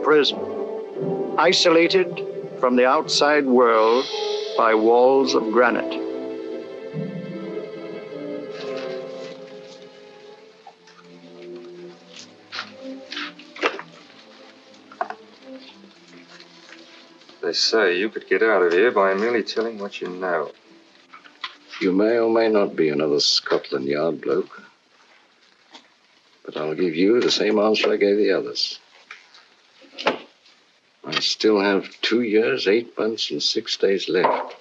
prison, isolated from the outside world by walls of granite. They say you could get out of here by merely telling what you know. You may or may not be another Scotland Yard bloke, but I'll give you the same answer I gave the others. I still have 2 years, 8 months, and 6 days left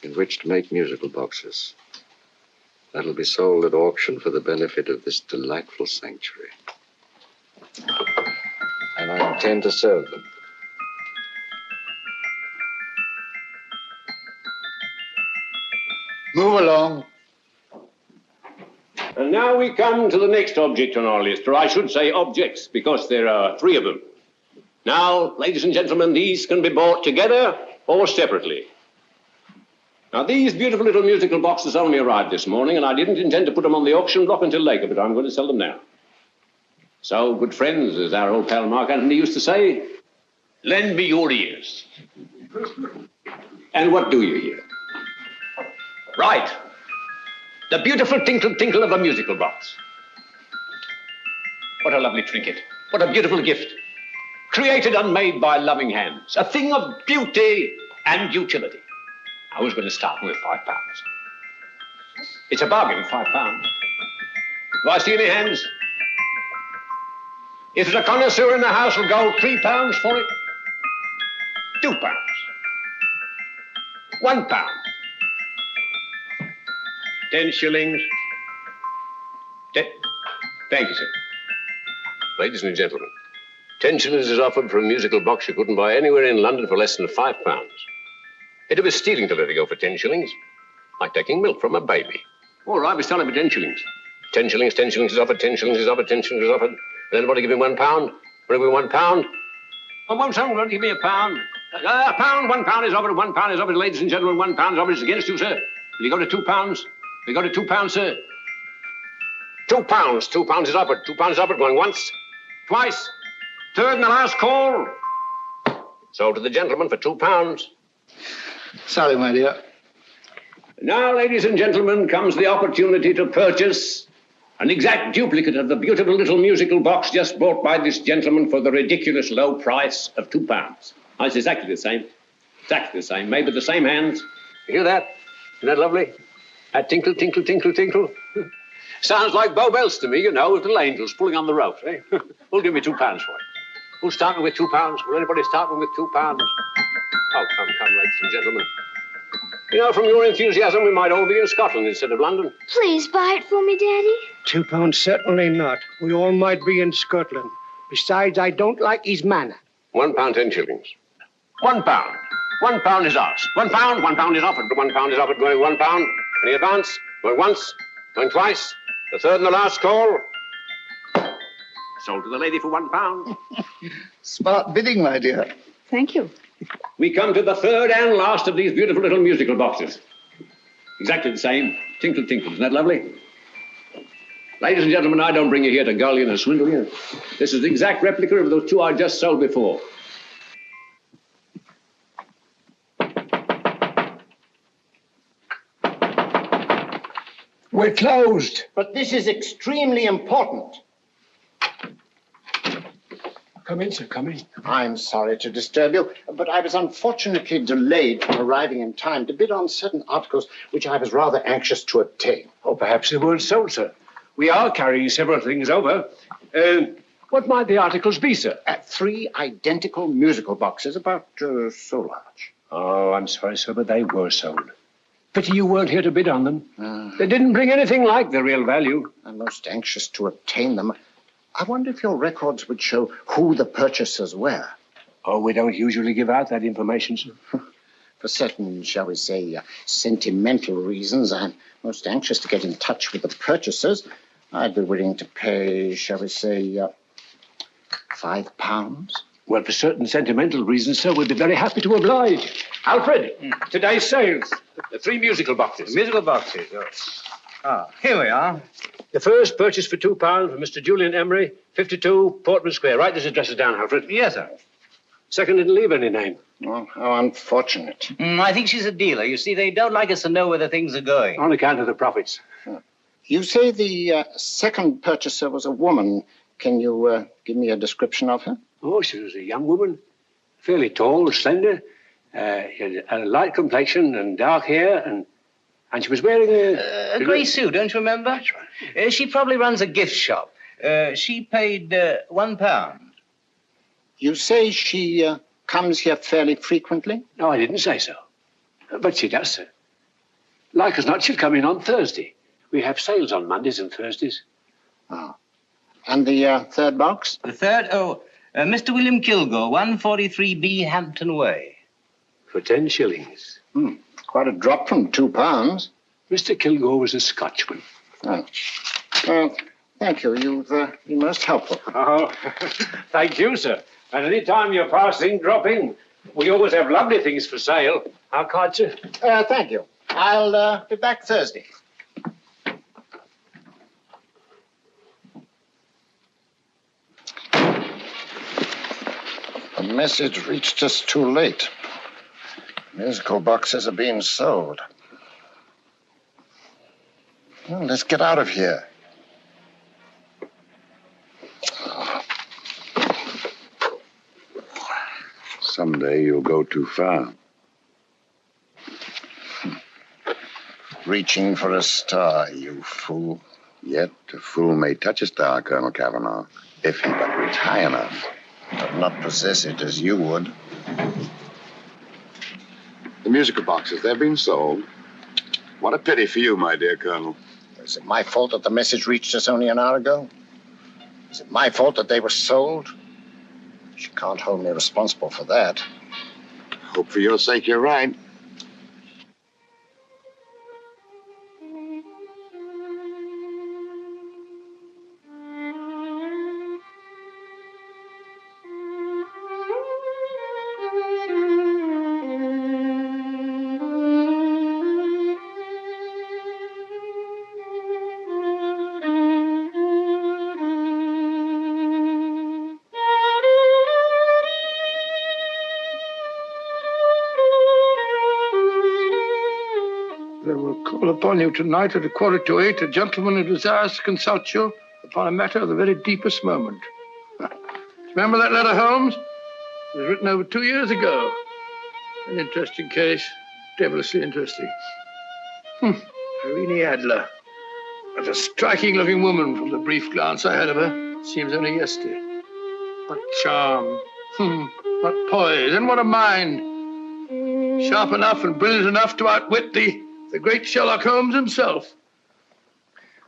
in which to make musical boxes. That'll be sold at auction for the benefit of this delightful sanctuary. And I intend to serve them. Move along. And now we come to the next object on our list, or I should say objects, because there are 3 of them. Now, ladies and gentlemen, these can be bought together or separately. Now, these beautiful little musical boxes only arrived this morning, and I didn't intend to put them on the auction block until later, but I'm going to sell them now. So, good friends, as our old pal Mark Antony used to say, lend me your ears. And what do you hear? Right. The beautiful tinkle tinkle of a musical box. What a lovely trinket. What a beautiful gift. Created and made by loving hands. A thing of beauty and utility. I was going to start with £5. It's a bargain, £5. Do I see any hands? If there's a connoisseur in the house, will go £3 for it. £2. £1. 10 shillings. Thank you, sir. Ladies and gentlemen, 10 shillings is offered for a musical box you couldn't buy anywhere in London for less than £5. It'd be stealing to let it go for 10 shillings. Like taking milk from a baby. All right, we're selling for 10 shillings. 10 shillings, 10 shillings is offered, 10 shillings is offered, 10 shillings is offered. Will anybody give him £1? Will he give me £1? Oh, won't someone give me a pound? A pound, £1 is offered, £1 is offered, ladies and gentlemen, £1 is offered. It's against you, sir. Will you go to £2? Will you go to £2, sir? £2. £2 is offered. £2 is offered. Going once, twice, third and the last call. Sold to the gentleman for £2. Sorry, my dear. Now, ladies and gentlemen, comes the opportunity to purchase an exact duplicate of the beautiful little musical box just bought by this gentleman for the ridiculous low price of £2. Oh, it's exactly the same. Exactly the same. Made with the same hands. You hear that? Isn't that lovely? That tinkle, tinkle, tinkle, tinkle. Sounds like Bow Bells to me, you know, with little angels pulling on the ropes, eh? Who'll give me £2 for it? Who'll start me with £2? Will anybody start me with £2? Oh, come, ladies and gentlemen. You know, from your enthusiasm, we might all be in Scotland instead of London. Please buy it for me, Daddy. £2, certainly not. We all might be in Scotland. Besides, I don't like his manner. £1, 10 shillings. £1. £1 is ours. £1 is offered. £1 is offered. Going £1. Any advance? Going once. Going twice. The third and the last call. Sold to the lady for £1. Smart bidding, my dear. Thank you. We come to the third and last of these beautiful little musical boxes. Exactly the same. Tinkle, tinkle. Isn't that lovely? Ladies and gentlemen, I don't bring you here to gull you and swindle you. This is the exact replica of those 2 I just sold before. We're closed. But this is extremely important. Come in, sir, come in. I'm sorry to disturb you, but I was unfortunately delayed from arriving in time to bid on certain articles which I was rather anxious to obtain. Or perhaps they weren't sold, sir. We are carrying several things over. What might the articles be, sir? 3 identical musical boxes, about so large. Oh, I'm sorry, sir, but they were sold. Pity you weren't here to bid on them. They didn't bring anything like the real value. I'm most anxious to obtain them. I wonder if your records would show who the purchasers were. Oh, we don't usually give out that information, sir. For certain, shall we say, sentimental reasons, I'm most anxious to get in touch with the purchasers. I'd be willing to pay, shall we say, £5. Well, for certain sentimental reasons, sir, we'd be very happy to oblige. Alfred, today's sales. The 3 musical boxes. Musical boxes, oh. Ah, here we are. The first purchase for £2 from Mr. Julian Emery, 52 Portman Square. Write this address down, Alfred. Yes, sir. Second didn't leave any name. Oh, how unfortunate. I think she's a dealer. You see, they don't like us to know where the things are going. On account of the profits. You say the second purchaser was a woman. Can you give me a description of her? Oh, she was a young woman. Fairly tall, slender. She had a light complexion and dark hair, and she was wearing A grey suit, don't you remember? That's right. She probably runs a gift shop. She paid £1. You say she comes here fairly frequently? No, I didn't say so. But she does, sir. Like as not, she'll come in on Thursday. We have sales on Mondays and Thursdays. Oh. And the third box? The third, Mr. William Kilgore, 143B Hampton Way. For 10 shillings. Quite a drop from £2. Mr. Kilgore was a Scotchman. Oh. Well, thank you. You've been most helpful. Oh, thank you, sir. And any time you're passing, drop in. We always have lovely things for sale. How kind, sir? Thank you. I'll be back Thursday. The message reached us too late. Musical boxes are being sold. Well, let's get out of here. Someday you'll go too far. Reaching for a star, you fool. Yet a fool may touch a star, Colonel Cavanaugh, if he but reach high enough. But not possess it as you would. The musical boxes, they're being sold. What a pity for you, my dear Colonel. Is it my fault that the message reached us only an hour ago? Is it my fault that they were sold? You can't hold me responsible for that. Hope for your sake you're right. They will call upon you tonight at 7:15. A gentleman who desires to consult you upon a matter of the very deepest moment. Remember that letter, Holmes? It was written over 2 years ago. An interesting case. Devilishly interesting. Irene Adler. What a striking-looking woman from the brief glance I had of her. Seems only yesterday. What charm. What poise. And what a mind. Sharp enough and brilliant enough to outwit the great Sherlock Holmes himself.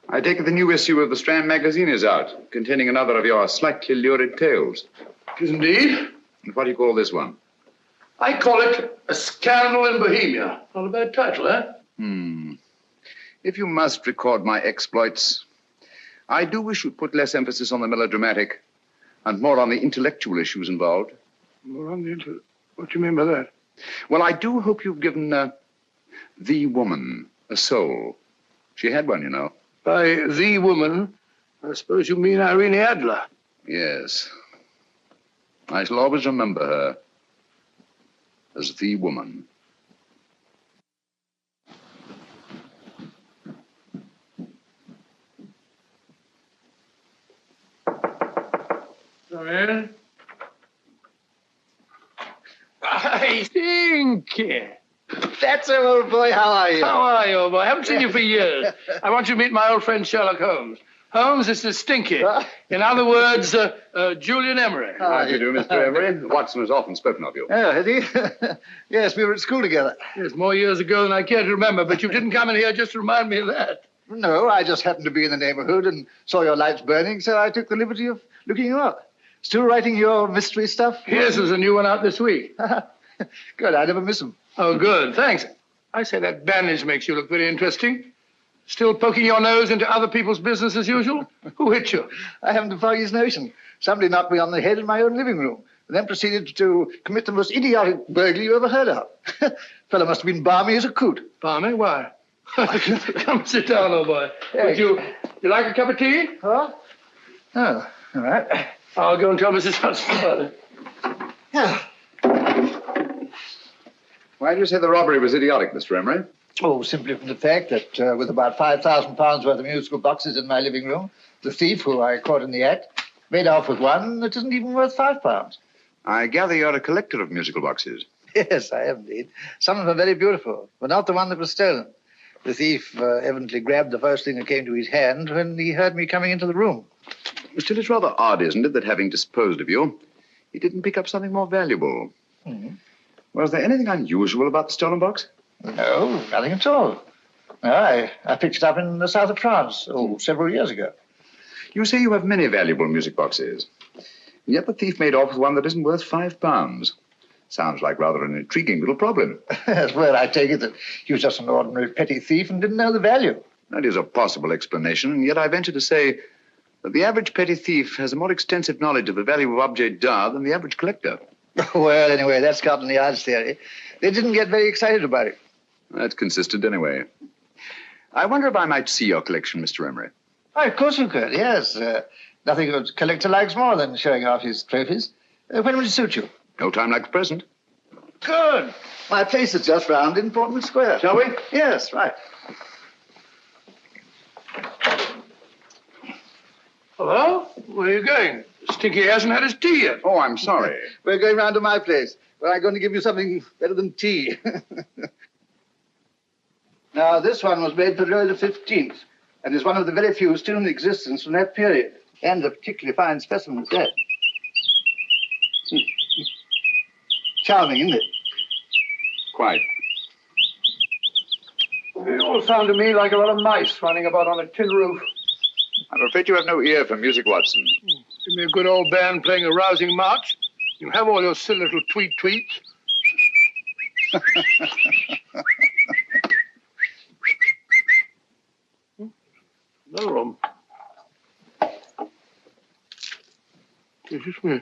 I take it the new issue of the Strand magazine is out, containing another of your slightly lurid tales. It is indeed. And what do you call this one? I call it A Scandal in Bohemia. Not a bad title, eh? If you must record my exploits, I do wish you'd put less emphasis on the melodramatic and more on the intellectual issues involved. More on the What do you mean by that? Well, I do hope you've given the woman a soul. She had one, you know. By the woman, I suppose you mean Irene Adler. Yes. I shall always remember her as the woman. Come in. I think. That's it, old boy. How are you? How are you, old boy? I haven't seen you for years. I want you to meet my old friend Sherlock Holmes. Holmes, this is Stinky. In other words, Julian Emery. How do you do, Mr. Emery? Watson has often spoken of you. Oh, has he? Yes, we were at school together. Yes, more years ago than I care to remember, but you didn't come in here just to remind me of that. No, I just happened to be in the neighborhood and saw your lights burning, so I took the liberty of looking you up. Still writing your mystery stuff? Here's there's a new one out this week. Good, I never miss them. Oh, good, thanks. I say that bandage makes you look very interesting. Still poking your nose into other people's business as usual? Who hit you? I haven't the foggiest notion. Somebody knocked me on the head in my own living room, and then proceeded to commit the most idiotic burglary you ever heard of. Fellow must have been balmy as a coot. Balmy? Why? Come sit down, old boy. Would you like a cup of tea? Huh? Oh, all right. I'll go and tell Mrs. Hudson about it. Yeah. Why do you say the robbery was idiotic, Mr. Emery? Oh, simply from the fact that with about £5,000 worth of musical boxes in my living room, the thief, who I caught in the act, made off with one that isn't even worth £5. I gather you're a collector of musical boxes. Yes, I am indeed. Some of them are very beautiful, but not the one that was stolen. The thief evidently grabbed the first thing that came to his hand when he heard me coming into the room. Still, it's rather odd, isn't it, that having disposed of you, he didn't pick up something more valuable. Mm-hmm. Was there anything unusual about the stolen box? No, nothing at all. No, I picked it up in the south of France, several years ago. You say you have many valuable music boxes, and yet the thief made off with one that isn't worth £5. Sounds like rather an intriguing little problem. Well, I take it that he was just an ordinary petty thief and didn't know the value. That is a possible explanation, and yet I venture to say that the average petty thief has a more extensive knowledge of the value of objets d'art than the average collector. Well, anyway, that's Scotland Yard's theory. They didn't get very excited about it. That's consistent anyway. I wonder if I might see your collection, Mr. Emery. Oh, of course you could, yes. Nothing a collector likes more than showing off his trophies. When would it suit you? No time like the present. Good. My place is just round in Portman Square. Shall we? Yes, right. Hello? Where are you going? Stinky hasn't had his tea yet. Oh, I'm sorry. We're going round to my place, where I'm going to give you something better than tea. Now, this one was made for Louis XV, and is one of the very few still in existence from that period, and a particularly fine specimen at that. Charming, isn't it? Quite. It all sounded to me like a lot of mice running about on a tin roof. I'm afraid you have no ear for music, Watson. Give me a good old band playing a rousing march. You have all your silly little tweets. Another room. Excuse me.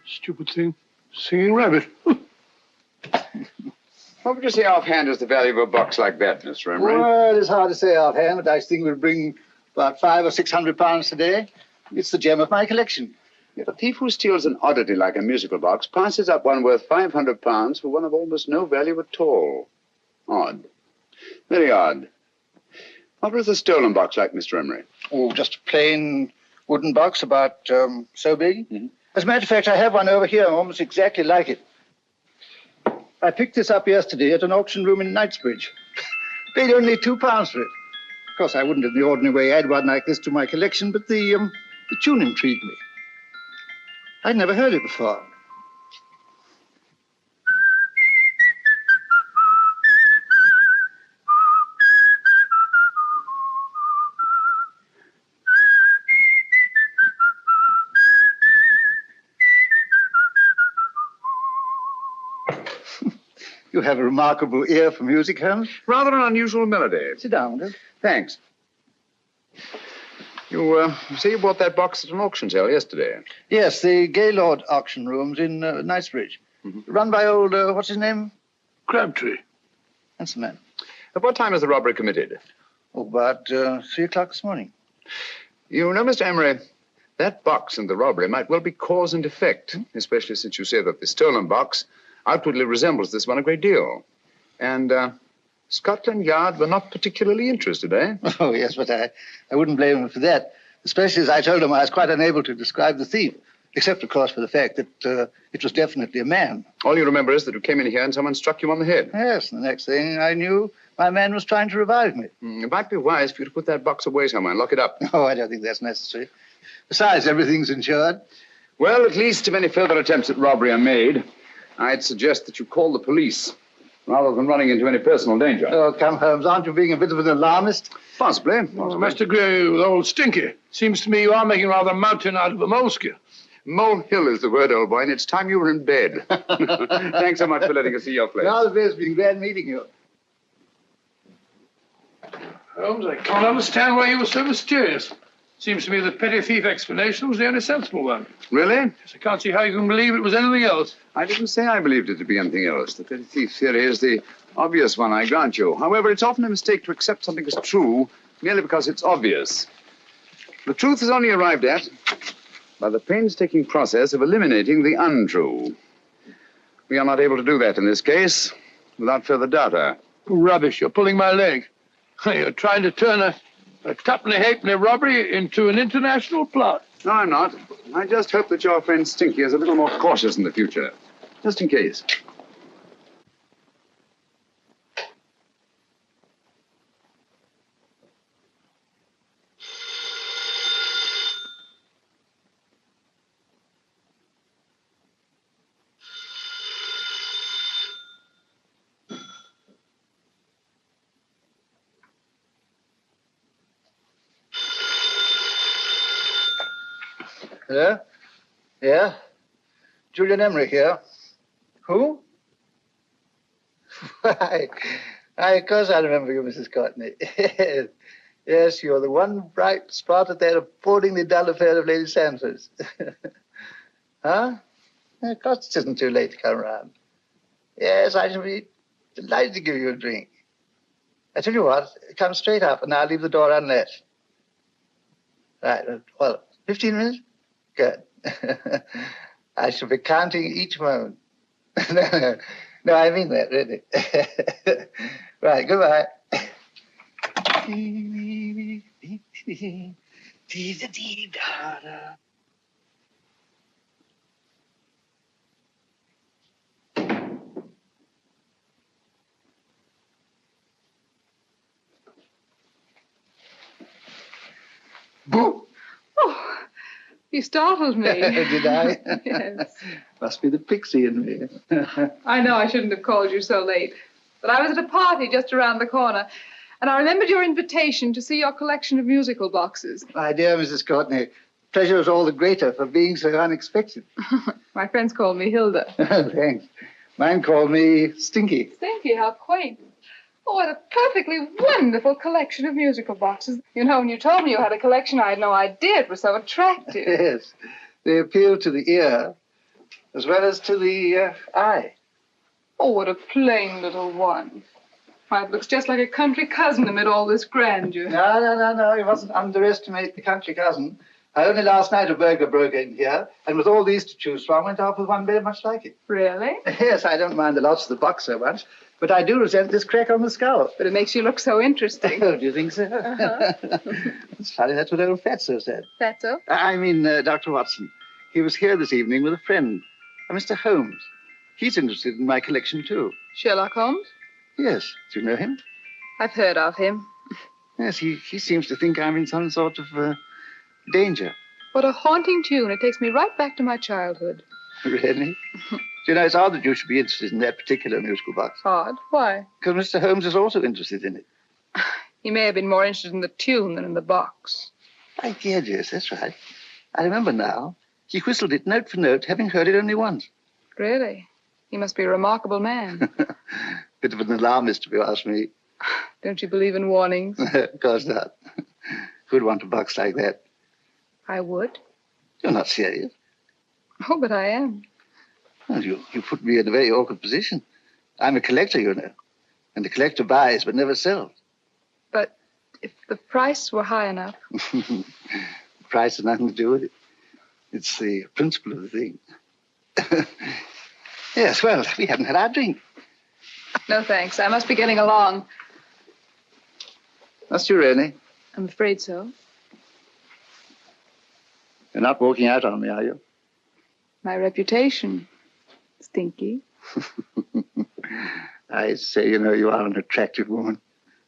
Stupid thing. Singing rabbit. What would you say offhand is the value of a box like that, Mr. Emery? Well, it's hard to say offhand, but I think it would bring about £500 or £600 today. It's the gem of my collection. Yet a thief who steals an oddity like a musical box passes up one worth £500 for one of almost no value at all. Odd. Very odd. What was the stolen box like, Mr. Emery? Oh, just a plain wooden box about so big. Mm-hmm. As a matter of fact, I have one over here almost exactly like it. I picked this up yesterday at an auction room in Knightsbridge. Paid only £2 for it. Of course, I wouldn't in the ordinary way add one like this to my collection, but the tune intrigued me. I'd never heard it before. You have a remarkable ear for music, Holmes. Rather an unusual melody. Sit down, Will. Thanks. You say you bought that box at an auction sale yesterday? Yes, the Gaylord auction rooms in Knightsbridge. Mm-hmm. Run by old, what's his name? Crabtree. That's the man. At what time was the robbery committed? Oh, about 3 o'clock this morning. You know, Mr. Emery, that box and the robbery might well be cause and effect, especially since you say that the stolen box outwardly resembles this one a great deal. And Scotland Yard were not particularly interested, eh? Oh, yes, but I wouldn't blame them for that, especially as I told them I was quite unable to describe the thief, except, of course, for the fact that it was definitely a man. All you remember is that you came in here and someone struck you on the head. Yes, and the next thing I knew, my man was trying to revive me. It might be wise for you to put that box away somewhere and lock it up. Oh, I don't think that's necessary. Besides, everything's insured. Well, at least if any further attempts at robbery are made, I'd suggest that you call the police, rather than running into any personal danger. Oh, come, Holmes, aren't you being a bit of an alarmist? Possibly. Well, I must agree with old Stinky. Seems to me you are making rather a mountain out of a molehill. Molehill is the word, old boy, and it's time you were in bed. Thanks so much for letting us see your place. Now the best. It's been glad meeting you. Holmes, I can't understand why you were so mysterious. Seems to me the petty thief explanation was the only sensible one. Really? Yes, I can't see how you can believe it was anything else. I didn't say I believed it to be anything else. The petty thief theory is the obvious one, I grant you. However, it's often a mistake to accept something as true merely because it's obvious. The truth is only arrived at by the painstaking process of eliminating the untrue. We are not able to do that in this case without further data. Rubbish, you're pulling my leg. You're trying to turn a tuppenny-halfpenny robbery into an international plot. No, I'm not. I just hope that your friend Stinky is a little more cautious in the future. Just in case. Hello? Yeah? Julian Emery here. Who? Why, of course I remember you, Mrs. Courtney. Yes, you're the one bright spot at that appallingly dull affair of Lady Sanford's. Huh? Of course it isn't too late to come around. Yes, I shall be delighted to give you a drink. I tell you what, come straight up and I'll leave the door unlatched. Right, well, 15 minutes? Good. I shall be counting each moment. No, I mean that, really. Right, goodbye. Boo! Oh, you startled me. Did I? Yes. Must be the pixie in me. I know I shouldn't have called you so late, but I was at a party just around the corner, and I remembered your invitation to see your collection of musical boxes. My dear Mrs. Courtney, pleasure is all the greater for being so unexpected. My friends call me Hilda. Thanks. Mine called me Stinky. Stinky, how quaint. Oh, what a perfectly wonderful collection of musical boxes. You know, when you told me you had a collection, I had no idea it was so attractive. Yes. They appeal to the ear as well as to the eye. Oh, what a plain little one. Why, it looks just like a country cousin amid all this grandeur. No. You mustn't underestimate the country cousin. Only last night a burglar broke in here, and with all these to choose from, went off with one very much like it. Really? Yes, I don't mind the loss of the box so much, but I do resent this crack on the skull. But it makes you look so interesting. Oh, do you think so? Uh-huh. It's funny, that's what old Fatso said. Fatso? I mean, Dr. Watson. He was here this evening with a friend, a Mr. Holmes. He's interested in my collection, too. Sherlock Holmes? Yes. Do you know him? I've heard of him. Yes, he seems to think I'm in some sort of danger. What a haunting tune. It takes me right back to my childhood. Really? Do you know, it's odd that you should be interested in that particular musical box. Odd? Why? Because Mr. Holmes is also interested in it. He may have been more interested in the tune than in the box. My dear, yes, that's right. I remember now. He whistled it note for note, having heard it only once. Really? He must be a remarkable man. Bit of an alarmist, if you ask me. Don't you believe in warnings? Of course not. Who'd want a box like that? I would. You're not serious. Oh, but I am. Well, you put me in a very awkward position. I'm a collector, you know. And the collector buys but never sells. But if the price were high enough... The price has nothing to do with it. It's the principle of the thing. Yes, well, we haven't had our drink. No, thanks. I must be getting along. Must you really? I'm afraid so. You're not walking out on me, are you? My reputation, Stinky. I say, you know, you are an attractive woman.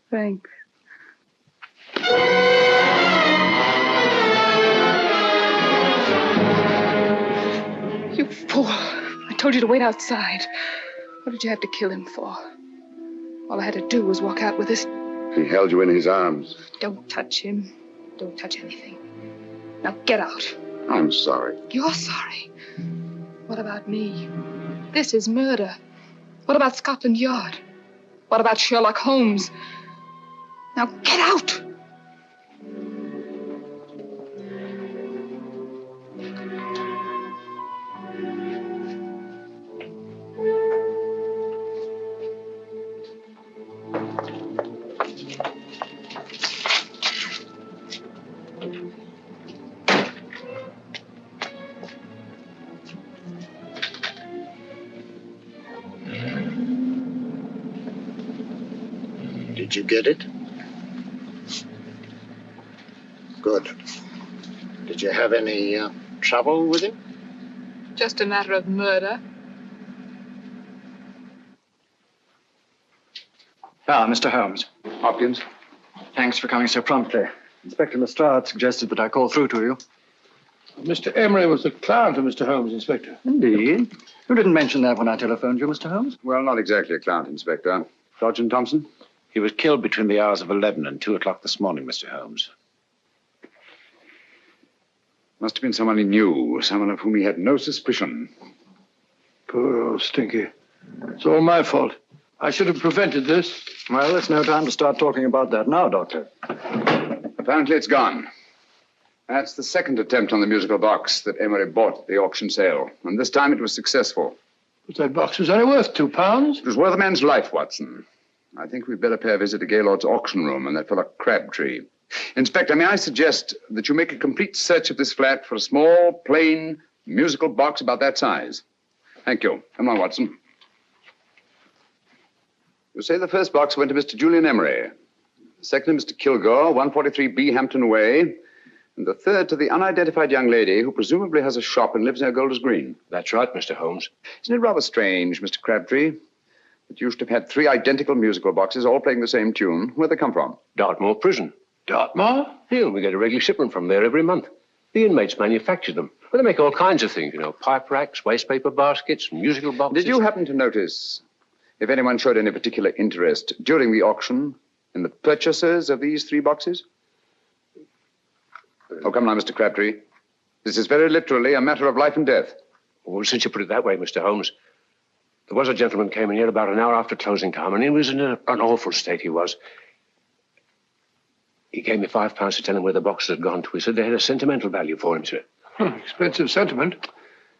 Thanks. You fool. I told you to wait outside. What did you have to kill him for? All I had to do was walk out with this. He held you in his arms. Don't touch him. Don't touch anything. Now get out. I'm sorry. You're sorry. What about me? This is murder. What about Scotland Yard? What about Sherlock Holmes? Now get out! Did you get it? Good. Did you have any trouble with him? Just a matter of murder. Ah, Mr. Holmes. Hopkins. Thanks for coming so promptly. Inspector Lestrade suggested that I call through to you. Mr. Emery was the client of Mr. Holmes, Inspector. Indeed. You didn't mention that when I telephoned you, Mr. Holmes. Well, not exactly a client, Inspector. Sergeant Thompson? He was killed between the hours of 11 and 2 o'clock this morning, Mr. Holmes. Must have been someone he knew, someone of whom he had no suspicion. Poor old Stinky. It's all my fault. I should have prevented this. Well, it's no time to start talking about that now, Doctor. Apparently it's gone. That's the second attempt on the musical box that Emery bought at the auction sale. And this time it was successful. But that box was only worth £2. It was worth a man's life, Watson. I think we'd better pay a visit to Gaylord's auction room and that fellow Crabtree. Inspector, may I suggest that you make a complete search of this flat for a small, plain, musical box about that size? Thank you. Come on, Watson. You say the first box went to Mr. Julian Emery. The second to Mr. Kilgore, 143B Hampton Way. And the third to the unidentified young lady who presumably has a shop and lives near Golders Green. That's right, Mr. Holmes. Isn't it rather strange, Mr. Crabtree, that you should have had 3 identical musical boxes all playing the same tune? Where'd they come from? Dartmoor Prison. Dartmoor? Yeah, we get a regular shipment from there every month. The inmates manufacture them. Well, they make all kinds of things, pipe racks, waste paper baskets, musical boxes. Did you happen to notice if anyone showed any particular interest during the auction in the purchasers of these 3 boxes? Oh, come now, Mr. Crabtree. This is very literally a matter of life and death. Well, since you put it that way, Mr. Holmes, there was a gentleman came in here about an hour after closing time, and he was in an awful state, he was. He gave me £5 to tell him where the boxes had gone to. He said they had a sentimental value for him, sir. Expensive sentiment.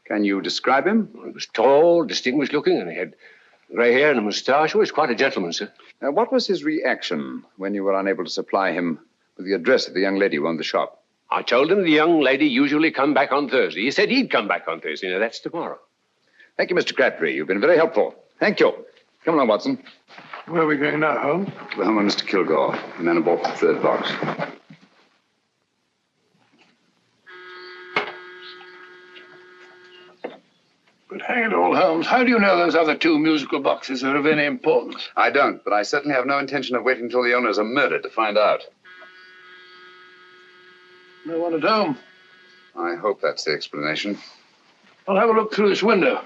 Can you describe him? He was tall, distinguished looking, and he had grey hair and a moustache. Oh, he's quite a gentleman, sir. What was his reaction when you were unable to supply him with the address of the young lady who owned the shop? I told him the young lady usually come back on Thursday. He said he'd come back on Thursday. Now, that's tomorrow. Thank you, Mr. Crabtree. You've been very helpful. Thank you. Come along, Watson. Where are we going now, Holmes? To the home of Mr. Kilgore, the man who bought the 3rd box. But hang it all, Holmes, how do you know those other 2 musical boxes are of any importance? I don't, but I certainly have no intention of waiting until the owners are murdered to find out. No one at home. I hope that's the explanation. I'll have a look through this window.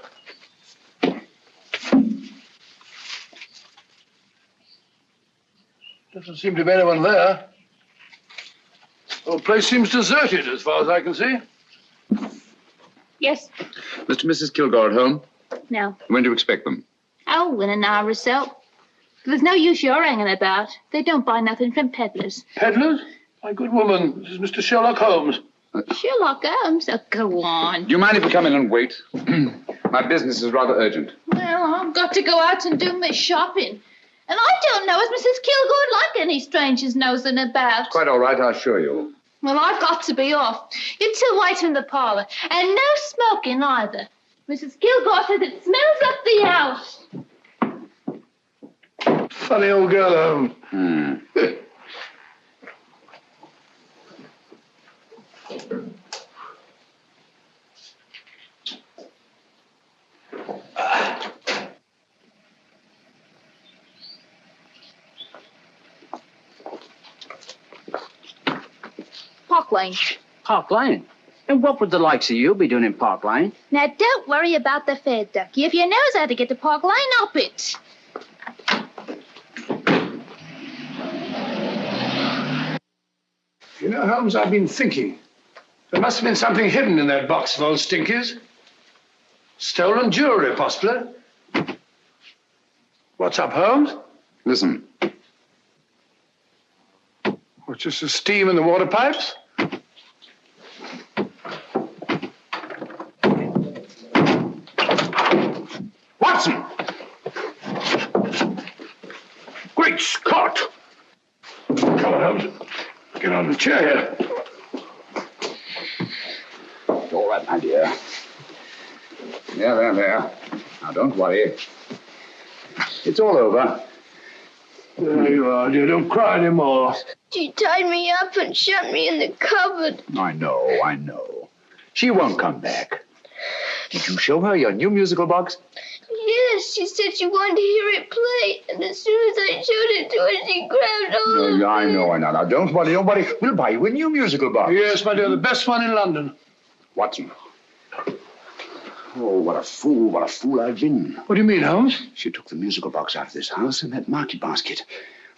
Doesn't seem to be anyone there. The whole place seems deserted as far as I can see. Yes. Mr. and Mrs. Kilgore at home? No. When do you expect them? Oh, in an hour or so. There's no use your hanging about. They don't buy nothing from peddlers. Peddlers? My good woman, this is Mr. Sherlock Holmes. Sherlock Holmes? Oh, go on. Do you mind if we come in and wait? My business is rather urgent. Well, I've got to go out and do my shopping. And I don't know as Mrs. Kilgore like any strangers nosing about. Quite all right, I assure you. Well, I've got to be off. You 2 wait in the parlour. And no smoking either. Mrs. Kilgore says it smells up the house. Funny old girl, Holmes. Park Lane. Park Lane? And what would the likes of you be doing in Park Lane? Now, don't worry about the fare, Ducky. If you knows how to get to Park Lane, up it. You know, Holmes, I've been thinking. There must have been something hidden in that box of old Stinky's. Stolen jewelry, possibly. What's up, Holmes? Listen. What's just the steam in the water pipes? Watson! Great Scott! Come on, Holmes. Get on the chair here. All right, my dear. There. Now, don't worry. It's all over. There you are, dear. Don't cry anymore. She tied me up and shut me in the cupboard. I know. She won't come back. Did you show her your new musical box? Yes, she said she wanted to hear it play, and as soon as I showed it to her, she grabbed hold of it. I know. Now, don't worry. We'll buy you a new musical box. Yes, my dear, the best one in London. Watson. Oh, what a fool I've been. What do you mean, Holmes? She took the musical box out of this house in that market basket,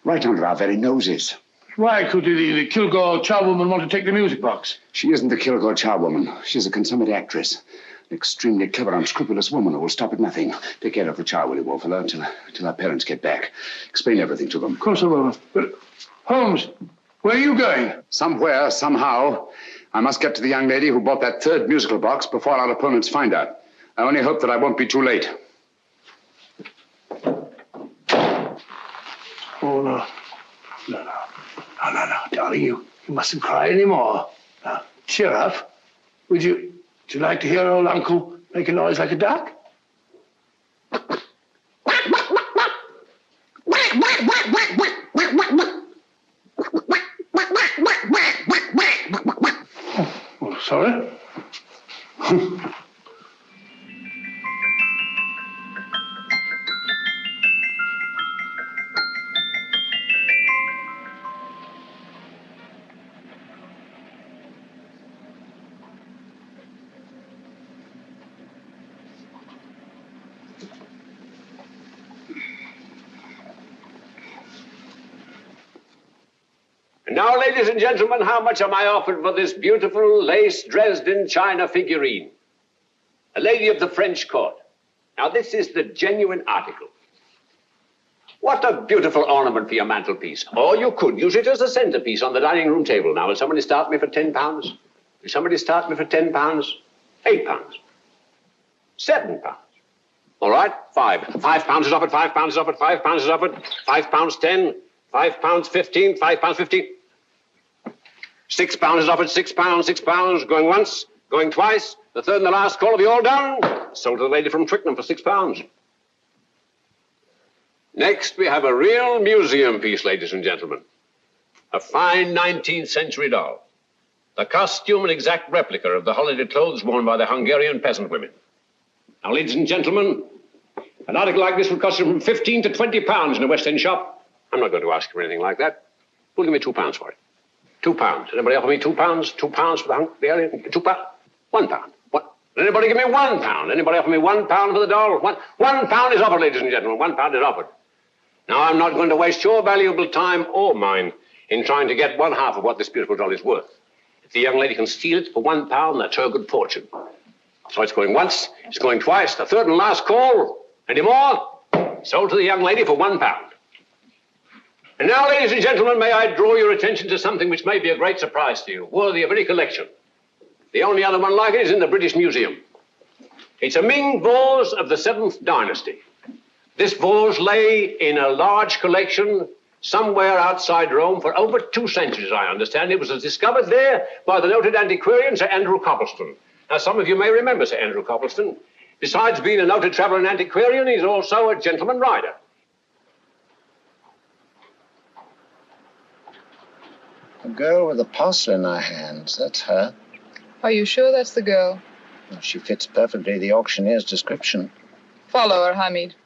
right under our very noses. Why could the Kilgore charwoman want to take the music box? She isn't the Kilgore charwoman. She's a consummate actress. An extremely clever, unscrupulous woman who will stop at nothing. Take care of the child, will you, Wolfella, till our parents get back. Explain everything to them. Of course I will. But, Holmes, where are you going? Somewhere, somehow. I must get to the young lady who bought that third musical box before our opponents find her. I only hope that I won't be too late. Oh, no. No, darling, you mustn't cry anymore. Now, cheer up. Would you like to hear old Uncle make a noise like a duck? Oh, sorry. Now, ladies and gentlemen, how much am I offered for this beautiful lace Dresden china figurine? A lady of the French court. Now, this is the genuine article. What a beautiful ornament for your mantelpiece. Or you could use it as a centerpiece on the dining room table. Now, will somebody start me for £10? Will somebody start me for £10? £8? £7? All right, £5 is offered, £5 is offered, £5 is offered, £5.10, £5.15, £5.15. £6 is offered, £6, going once, going twice, the third and the last call. Have you all done? Sold to the lady from Twickenham for £6. Next, we have a real museum piece, ladies and gentlemen. A fine 19th century doll. The costume an exact replica of the holiday clothes worn by the Hungarian peasant women. Now, ladies and gentlemen, an article like this would cost you from £15 to £20 in a West End shop. I'm not going to ask you for anything like that. Who'll give me £2 for it? £2. Anybody offer me £2? £2 for the alien? £2? £1. What? Anybody give me £1? Anybody offer me £1 for the doll? £1 is offered, ladies and gentlemen. £1 is offered. Now, I'm not going to waste your valuable time or mine in trying to get one half of what this beautiful doll is worth. If the young lady can steal it for £1, that's her good fortune. So it's going once, it's going twice, the third and last call. Any more? Sold to the young lady for £1. And now, ladies and gentlemen, may I draw your attention to something which may be a great surprise to you, worthy of any collection. The only other one like it is in the British Museum. It's a Ming vase of the 7th dynasty. This vase lay in a large collection somewhere outside Rome for over 2 centuries, I understand. It was discovered there by the noted antiquarian, Sir Andrew Coppleston. Now, some of you may remember Sir Andrew Coppleston. Besides being a noted traveler and antiquarian, he's also a gentleman rider. The girl with the parcel in her hands, that's her. Are you sure that's the girl? Well, she fits perfectly the auctioneer's description. Follow her, Hamid.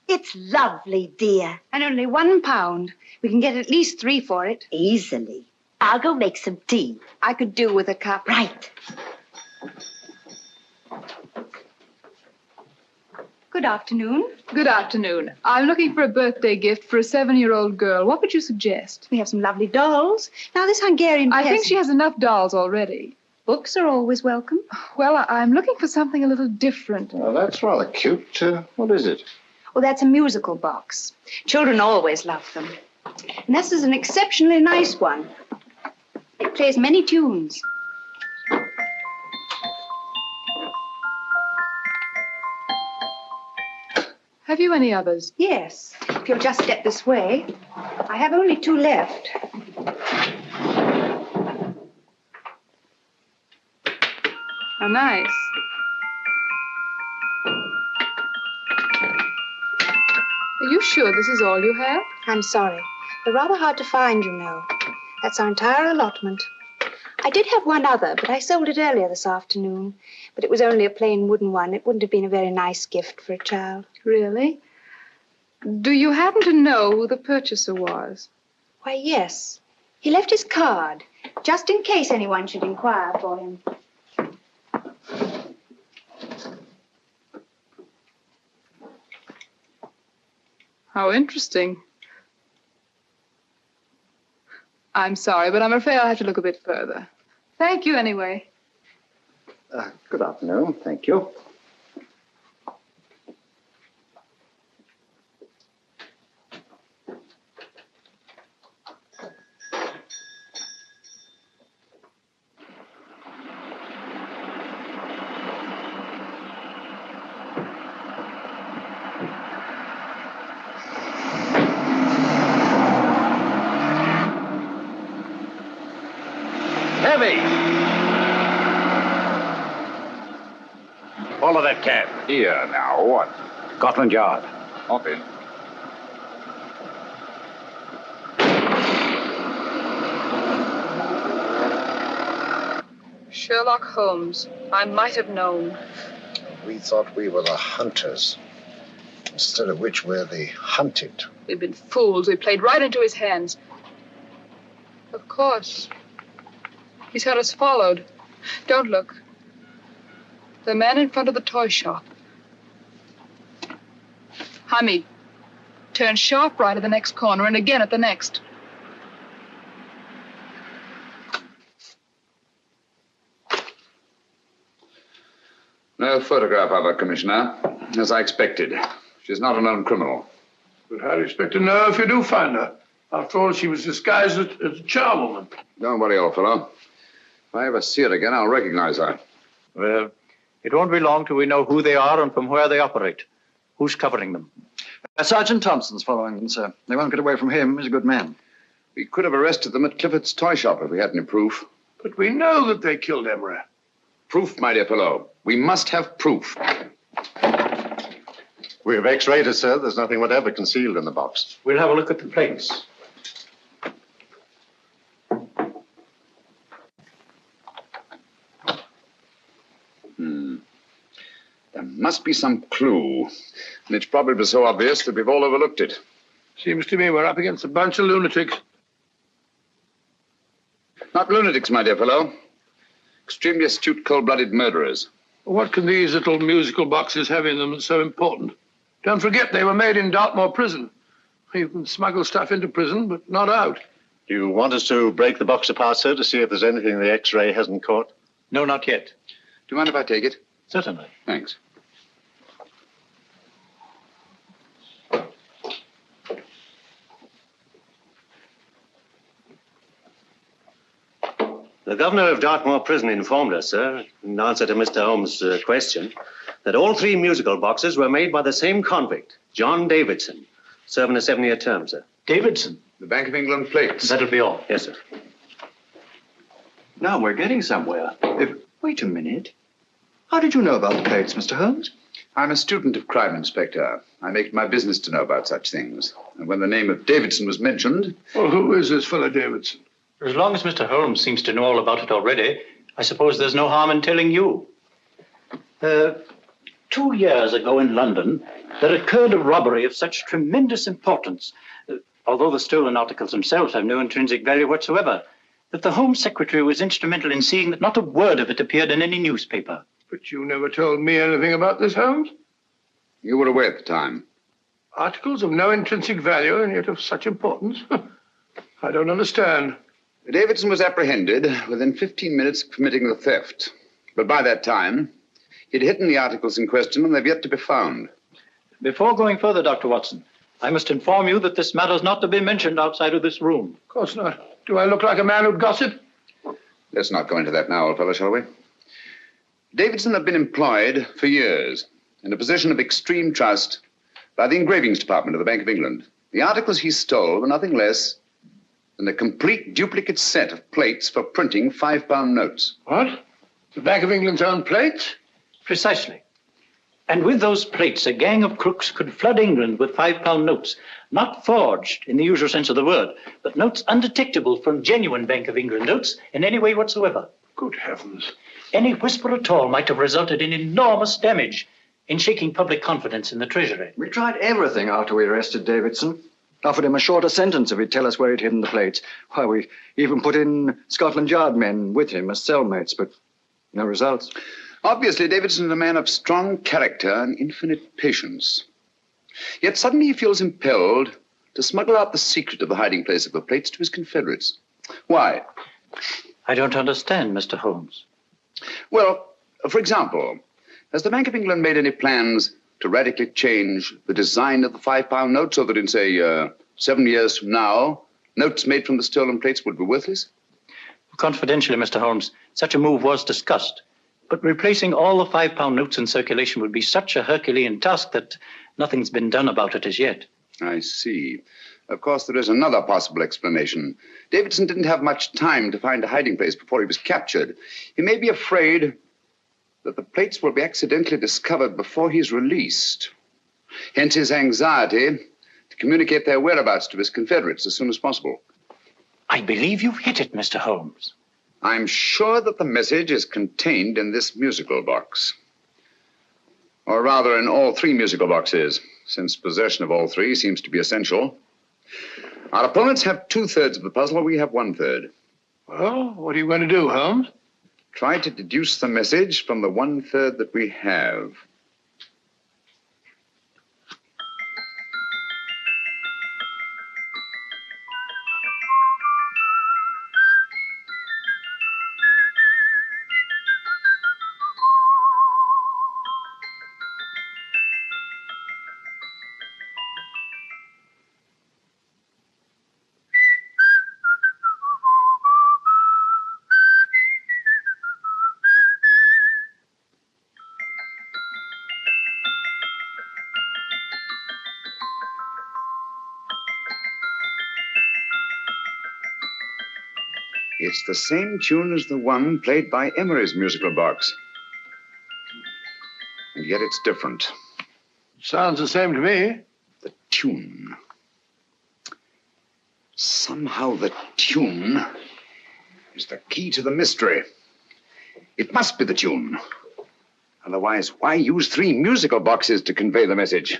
It's lovely, dear. And only £1. We can get at least 3 for it. Easily. I'll go make some tea. I could do with a cup. Right. Good afternoon. Good afternoon. I'm looking for a birthday gift for a 7-year-old girl. What would you suggest? We have some lovely dolls. Now, this Hungarian I think peasant- she has enough dolls already. Books are always welcome. Well, I'm looking for something a little different. Well, that's rather cute. What is it? Well, that's a musical box. Children always love them. And this is an exceptionally nice one. It plays many tunes. Have you any others? Yes. If you'll just step this way. I have only 2 left. How nice. Are you sure this is all you have? I'm sorry. They're rather hard to find, you know. That's our entire allotment. I did have one other, but I sold it earlier this afternoon. But it was only a plain wooden one. It wouldn't have been a very nice gift for a child. Really? Do you happen to know who the purchaser was? Why, yes. He left his card, just in case anyone should inquire for him. How interesting. I'm sorry, but I'm afraid I'll have to look a bit further. Thank you anyway. Good afternoon. Thank you. Heavy! Follow that cab. Here now, what? Scotland Yard. Hop in. Sherlock Holmes. I might have known. We thought we were the hunters, instead of which we're the hunted. We've been fools. We played right into his hands. Of course. He's had us followed. Don't look. The man in front of the toy shop. Hamid, turn sharp right at the next corner and again at the next. No photograph of her, Commissioner. As I expected. She's not a known criminal. But how do you expect to know if you do find her? After all, she was disguised as a charwoman. Don't worry, old fellow. If I ever see her again, I'll recognize her. Well, it won't be long till we know who they are and from where they operate. Who's covering them? Sergeant Thompson's following them, sir. They won't get away from him. He's a good man. We could have arrested them at Clifford's toy shop if we had any proof. But we know that they killed Emery. Proof, my dear fellow. We must have proof. We have x-rayed it, sir. There's nothing whatever concealed in the box. We'll have a look at the plates. There must be some clue. And it's probably so obvious that we've all overlooked it. Seems to me we're up against a bunch of lunatics. Not lunatics, my dear fellow. Extremely astute, cold-blooded murderers. What can these little musical boxes have in them that's so important? Don't forget they were made in Dartmoor prison. You can smuggle stuff into prison, but not out. Do you want us to break the box apart, sir, to see if there's anything the x-ray hasn't caught? No, not yet. Do you mind if I take it? Certainly. Thanks. The governor of Dartmoor Prison informed us, sir, in answer to Mr. Holmes' question, that all 3 musical boxes were made by the same convict, John Davidson, serving a 7-year term, sir. Davidson? The Bank of England plates. That'll be all. Yes, sir. Now we're getting somewhere. Wait a minute. How did you know about the plates, Mr. Holmes? I'm a student of crime, Inspector. I make it my business to know about such things. And when the name of Davidson was mentioned... Well, who is this fellow Davidson? As long as Mr. Holmes seems to know all about it already, I suppose there's no harm in telling you. 2 years ago in London, there occurred a robbery of such tremendous importance, although the stolen articles themselves have no intrinsic value whatsoever, that the Home Secretary was instrumental in seeing that not a word of it appeared in any newspaper. But you never told me anything about this, Holmes. You were away at the time. Articles of no intrinsic value and yet of such importance? I don't understand. Davidson was apprehended within 15 minutes of committing the theft. But by that time, he'd hidden the articles in question and they've yet to be found. Before going further, Dr. Watson, I must inform you that this matter's not to be mentioned outside of this room. Of course not. Do I look like a man who'd gossip? Let's not go into that now, old fellow, shall we? Davidson had been employed for years in a position of extreme trust by the engravings department of the Bank of England. The articles he stole were nothing less than a complete duplicate set of plates for printing £5 notes. What? The Bank of England's own plates? Precisely. And with those plates, a gang of crooks could flood England with £5 notes, not forged in the usual sense of the word, but notes undetectable from genuine Bank of England notes in any way whatsoever. Good heavens. Any whisper at all might have resulted in enormous damage in shaking public confidence in the Treasury. We tried everything after we arrested Davidson. Offered him a shorter sentence if he'd tell us where he'd hidden the plates. Why, we even put in Scotland Yard men with him as cellmates, but no results. Obviously, Davidson is a man of strong character and infinite patience. Yet suddenly he feels impelled to smuggle out the secret of the hiding place of the plates to his confederates. Why? I don't understand, Mr. Holmes. Well, for example, has the Bank of England made any plans to radically change the design of the £5 note so that in, say, 7 years from now, notes made from the stolen plates would be worthless? Confidentially, Mr. Holmes, such a move was discussed. But replacing all the £5 notes in circulation would be such a Herculean task that nothing's been done about it as yet. I see. Of course, there is another possible explanation. Davidson didn't have much time to find a hiding place before he was captured. He may be afraid that the plates will be accidentally discovered before he's released. Hence his anxiety to communicate their whereabouts to his confederates as soon as possible. I believe you've hit it, Mr. Holmes. I'm sure that the message is contained in this musical box. Or rather, in all 3 musical boxes, since possession of all 3 seems to be essential. Our opponents have 2/3 of the puzzle, we have 1/3. Well, what are you going to do, Holmes? Try to deduce the message from the 1/3 that we have. It's the same tune as the one played by Emery's musical box. And yet it's different. Sounds the same to me. The tune. Somehow the tune is the key to the mystery. It must be the tune. Otherwise, why use 3 musical boxes to convey the message?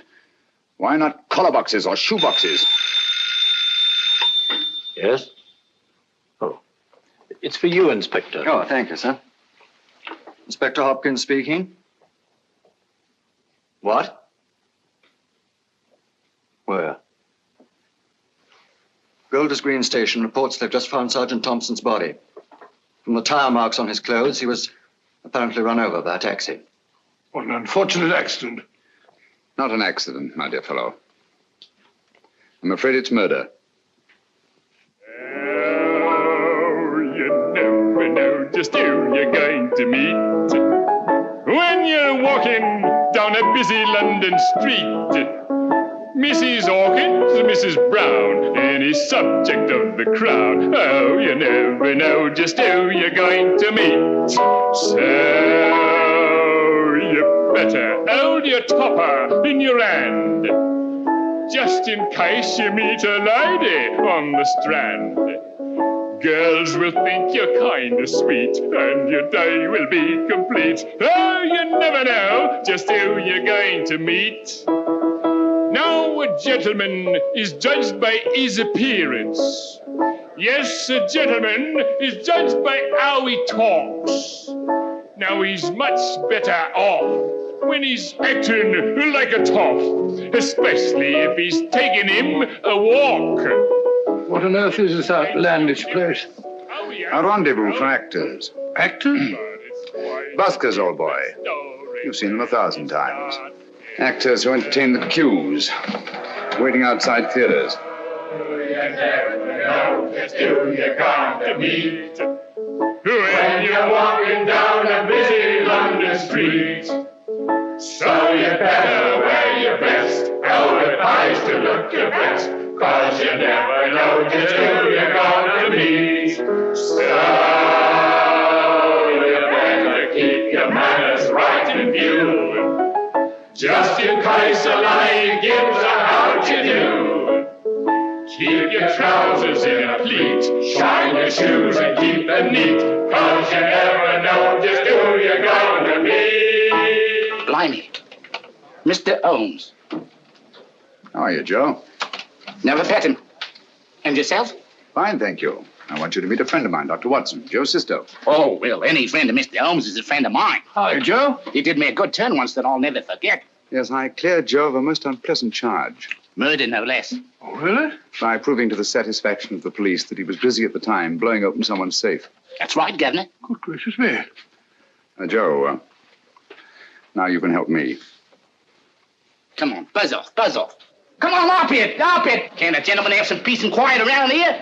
Why not collar boxes or shoe boxes? Yes? Oh. It's for you, Inspector. Oh, thank you, sir. Inspector Hopkins speaking. What? Where? Golders Green Station reports they've just found Sergeant Thompson's body. From the tire marks on his clothes, he was apparently run over by a taxi. What an unfortunate accident. Not an accident, my dear fellow. I'm afraid it's murder. Just who you're going to meet when you're walking down a busy London street. Mrs. Hawkins, Mrs. Brown, any subject of the crowd. Oh, you never know just who you're going to meet. So you better hold your topper in your hand, just in case you meet a lady on the Strand. Girls will think you're kind of sweet, and your day will be complete. Oh, you never know just who you're going to meet. Now, a gentleman is judged by his appearance. Yes, a gentleman is judged by how he talks. Now, he's much better off when he's acting like a toff, especially if he's taking him a walk. What on earth is this outlandish place? A rendezvous for actors. Actors? Buskers, old boy. You've seen them 1,000 times. Actors who entertain the queues, waiting outside theaters. Who you going to meet when you're walking down a busy London street? So you better wear your best, velvet eyes to look your best, 'cause you never know just who you're going to meet. So you better keep your manners right in view, just in case a lion gives a how you do. Keep your trousers in a pleat, shine your shoes and keep them neat, 'cause you never know just who you're going to meet. Blimey. Mr. Holmes. How are you, Joe? Never met him. And yourself? Fine, thank you. I want you to meet a friend of mine, Dr. Watson, Joe Sisto. Oh, well, any friend of Mr. Holmes is a friend of mine. Hi, Joe. He did me a good turn once that I'll never forget. Yes, I cleared Joe of a most unpleasant charge. Murder, no less. Oh, really? By proving to the satisfaction of the police that he was busy at the time blowing open someone's safe. That's right, Governor. Good gracious me. Joe, now you can help me. Come on, buzz off, buzz off. Come on, up it, up it. Can't a gentleman have some peace and quiet around here?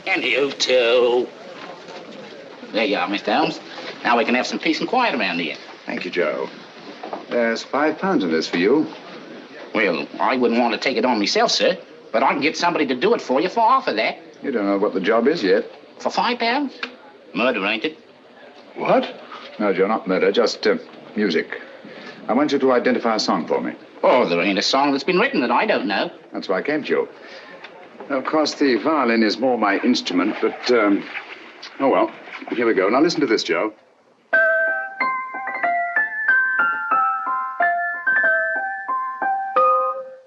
And you too. There you are, Mr. Holmes. Now we can have some peace and quiet around here. Thank you, Joe. There's £5 in this for you. Well, I wouldn't want to take it on myself, sir. But I can get somebody to do it for you for half of that. You don't know what the job is yet. For £5? Murder, ain't it? What? No, Joe, not murder, just music. I want you to identify a song for me. Oh, there ain't a song that's been written that I don't know. That's why I came to you. Of course, the violin is more my instrument, but, oh, well, here we go. Now listen to this, Joe.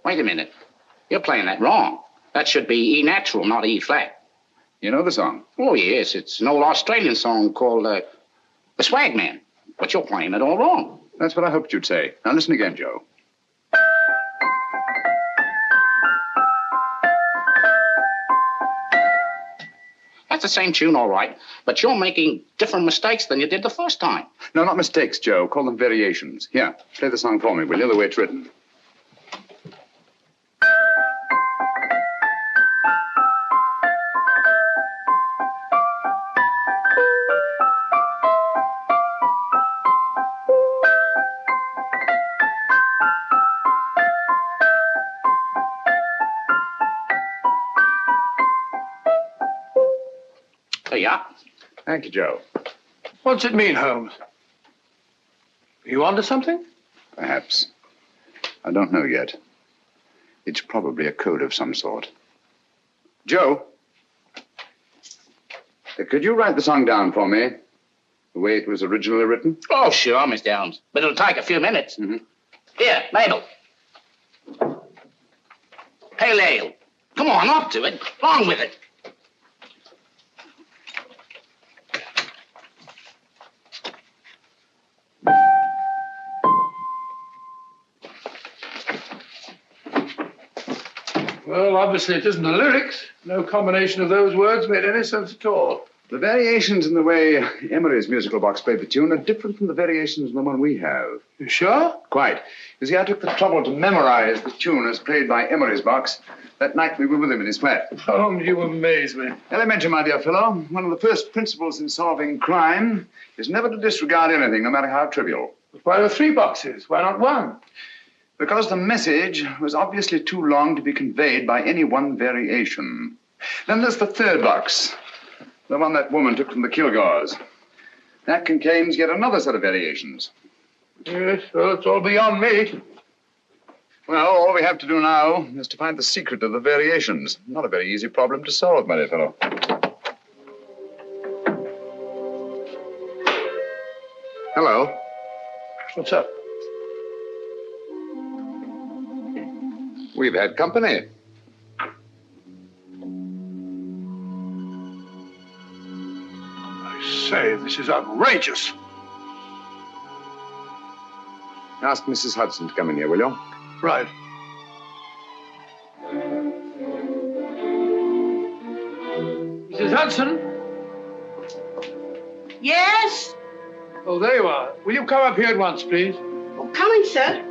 Wait a minute. You're playing that wrong. That should be E natural, not E flat. You know the song? Oh, yes. It's an old Australian song called The Swag Man. But you're playing it all wrong. That's what I hoped you'd say. Now listen again, Joe. That's the same tune, all right. But you're making different mistakes than you did the first time. No, not mistakes, Joe. Call them variations. Here, play the song for me, will you? The way it's written. Yeah. Thank you, Joe. What's it mean, Holmes? Are you onto something? Perhaps. I don't know yet. It's probably a code of some sort. Joe, could you write the song down for me? The way it was originally written? Oh, sure, Mr. Holmes. But it'll take a few minutes. Mm-hmm. Here, Mabel. Pale ale. Come on, up to it. Along with it. Well, obviously it isn't the lyrics. No combination of those words made any sense at all. The variations in the way Emery's musical box played the tune are different from the variations in the one we have. You sure? Quite. You see, I took the trouble to memorize the tune as played by Emery's box that night we were with him in his flat. Holmes, you amaze me. Elementary, my dear fellow. One of the first principles in solving crime is never to disregard anything, no matter how trivial. But why are 3 boxes? Why not 1? Because the message was obviously too long to be conveyed by any one variation. Then there's the 3rd box, the one that woman took from the Kilgores. That contains yet another set of variations. Yes, well, it's all beyond me. Well, all we have to do now is to find the secret of the variations. Not a very easy problem to solve, my dear fellow. Hello. What's up? We've had company. I say, this is outrageous. Ask Mrs. Hudson to come in here, will you? Right. Mrs. Hudson? Yes? Oh, there you are. Will you come up here at once, please? Oh, coming, sir.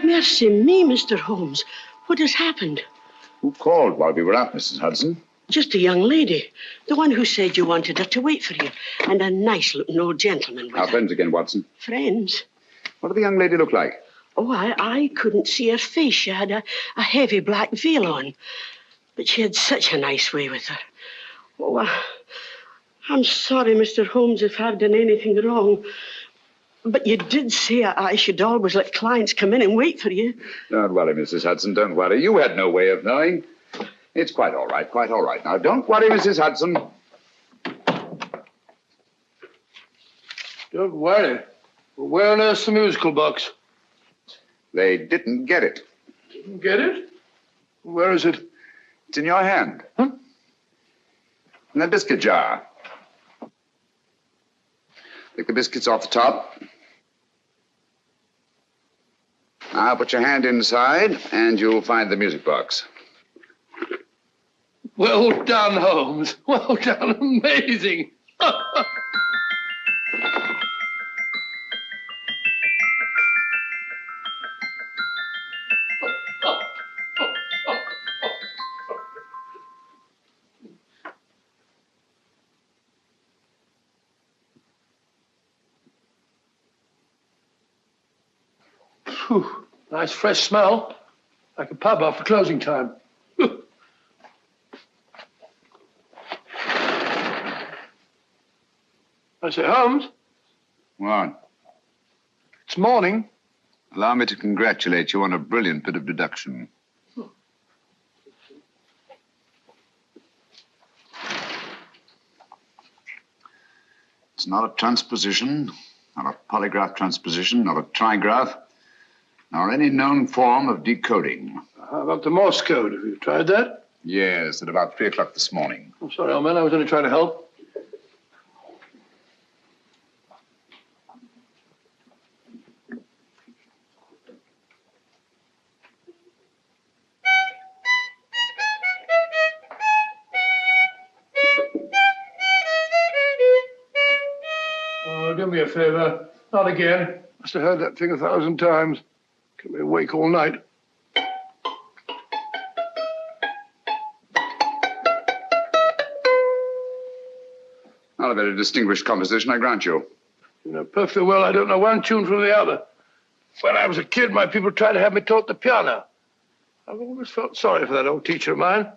Mercy me, Mr. Holmes. What has happened? Who called while we were out, Mrs. Hudson? Just a young lady. The one who said you wanted her to wait for you. And a nice-looking old gentleman with Our her. friends again, Watson. Friends? What did the young lady look like? Oh, I couldn't see her face. She had a heavy black veil on. But she had such a nice way with her. Oh, I'm sorry, Mr. Holmes, if I've done anything wrong. But you did say I should always let clients come in and wait for you. Don't worry, Mrs. Hudson, don't worry. You had no way of knowing. It's quite all right, quite all right. Now, don't worry, Mrs. Hudson. Don't worry. Where on earth's the musical box? They didn't get it. Didn't get it? Where is it? It's in your hand. Huh? In that biscuit jar. Take the biscuits off the top. Now put your hand inside, and you'll find the music box. Well done, Holmes. Well done. Amazing. Whew. Nice fresh smell. Like a pub after closing time. I say, Holmes, What? it's morning. Allow me to congratulate you on a brilliant bit of deduction. It's not a transposition, not a polygraph transposition, not a trigraph, nor any known form of decoding. How about the Morse code? Have you tried that? Yes, at about 3 o'clock this morning. I'm sorry, old man. I was only trying to help. Oh, do me a favor. Not again. Must have heard that thing 1,000 times. Kept me awake all night. Not a very distinguished composition, I grant you. You know perfectly well I don't know one tune from the other. When I was a kid, my people tried to have me taught the piano. I've always felt sorry for that old teacher of mine.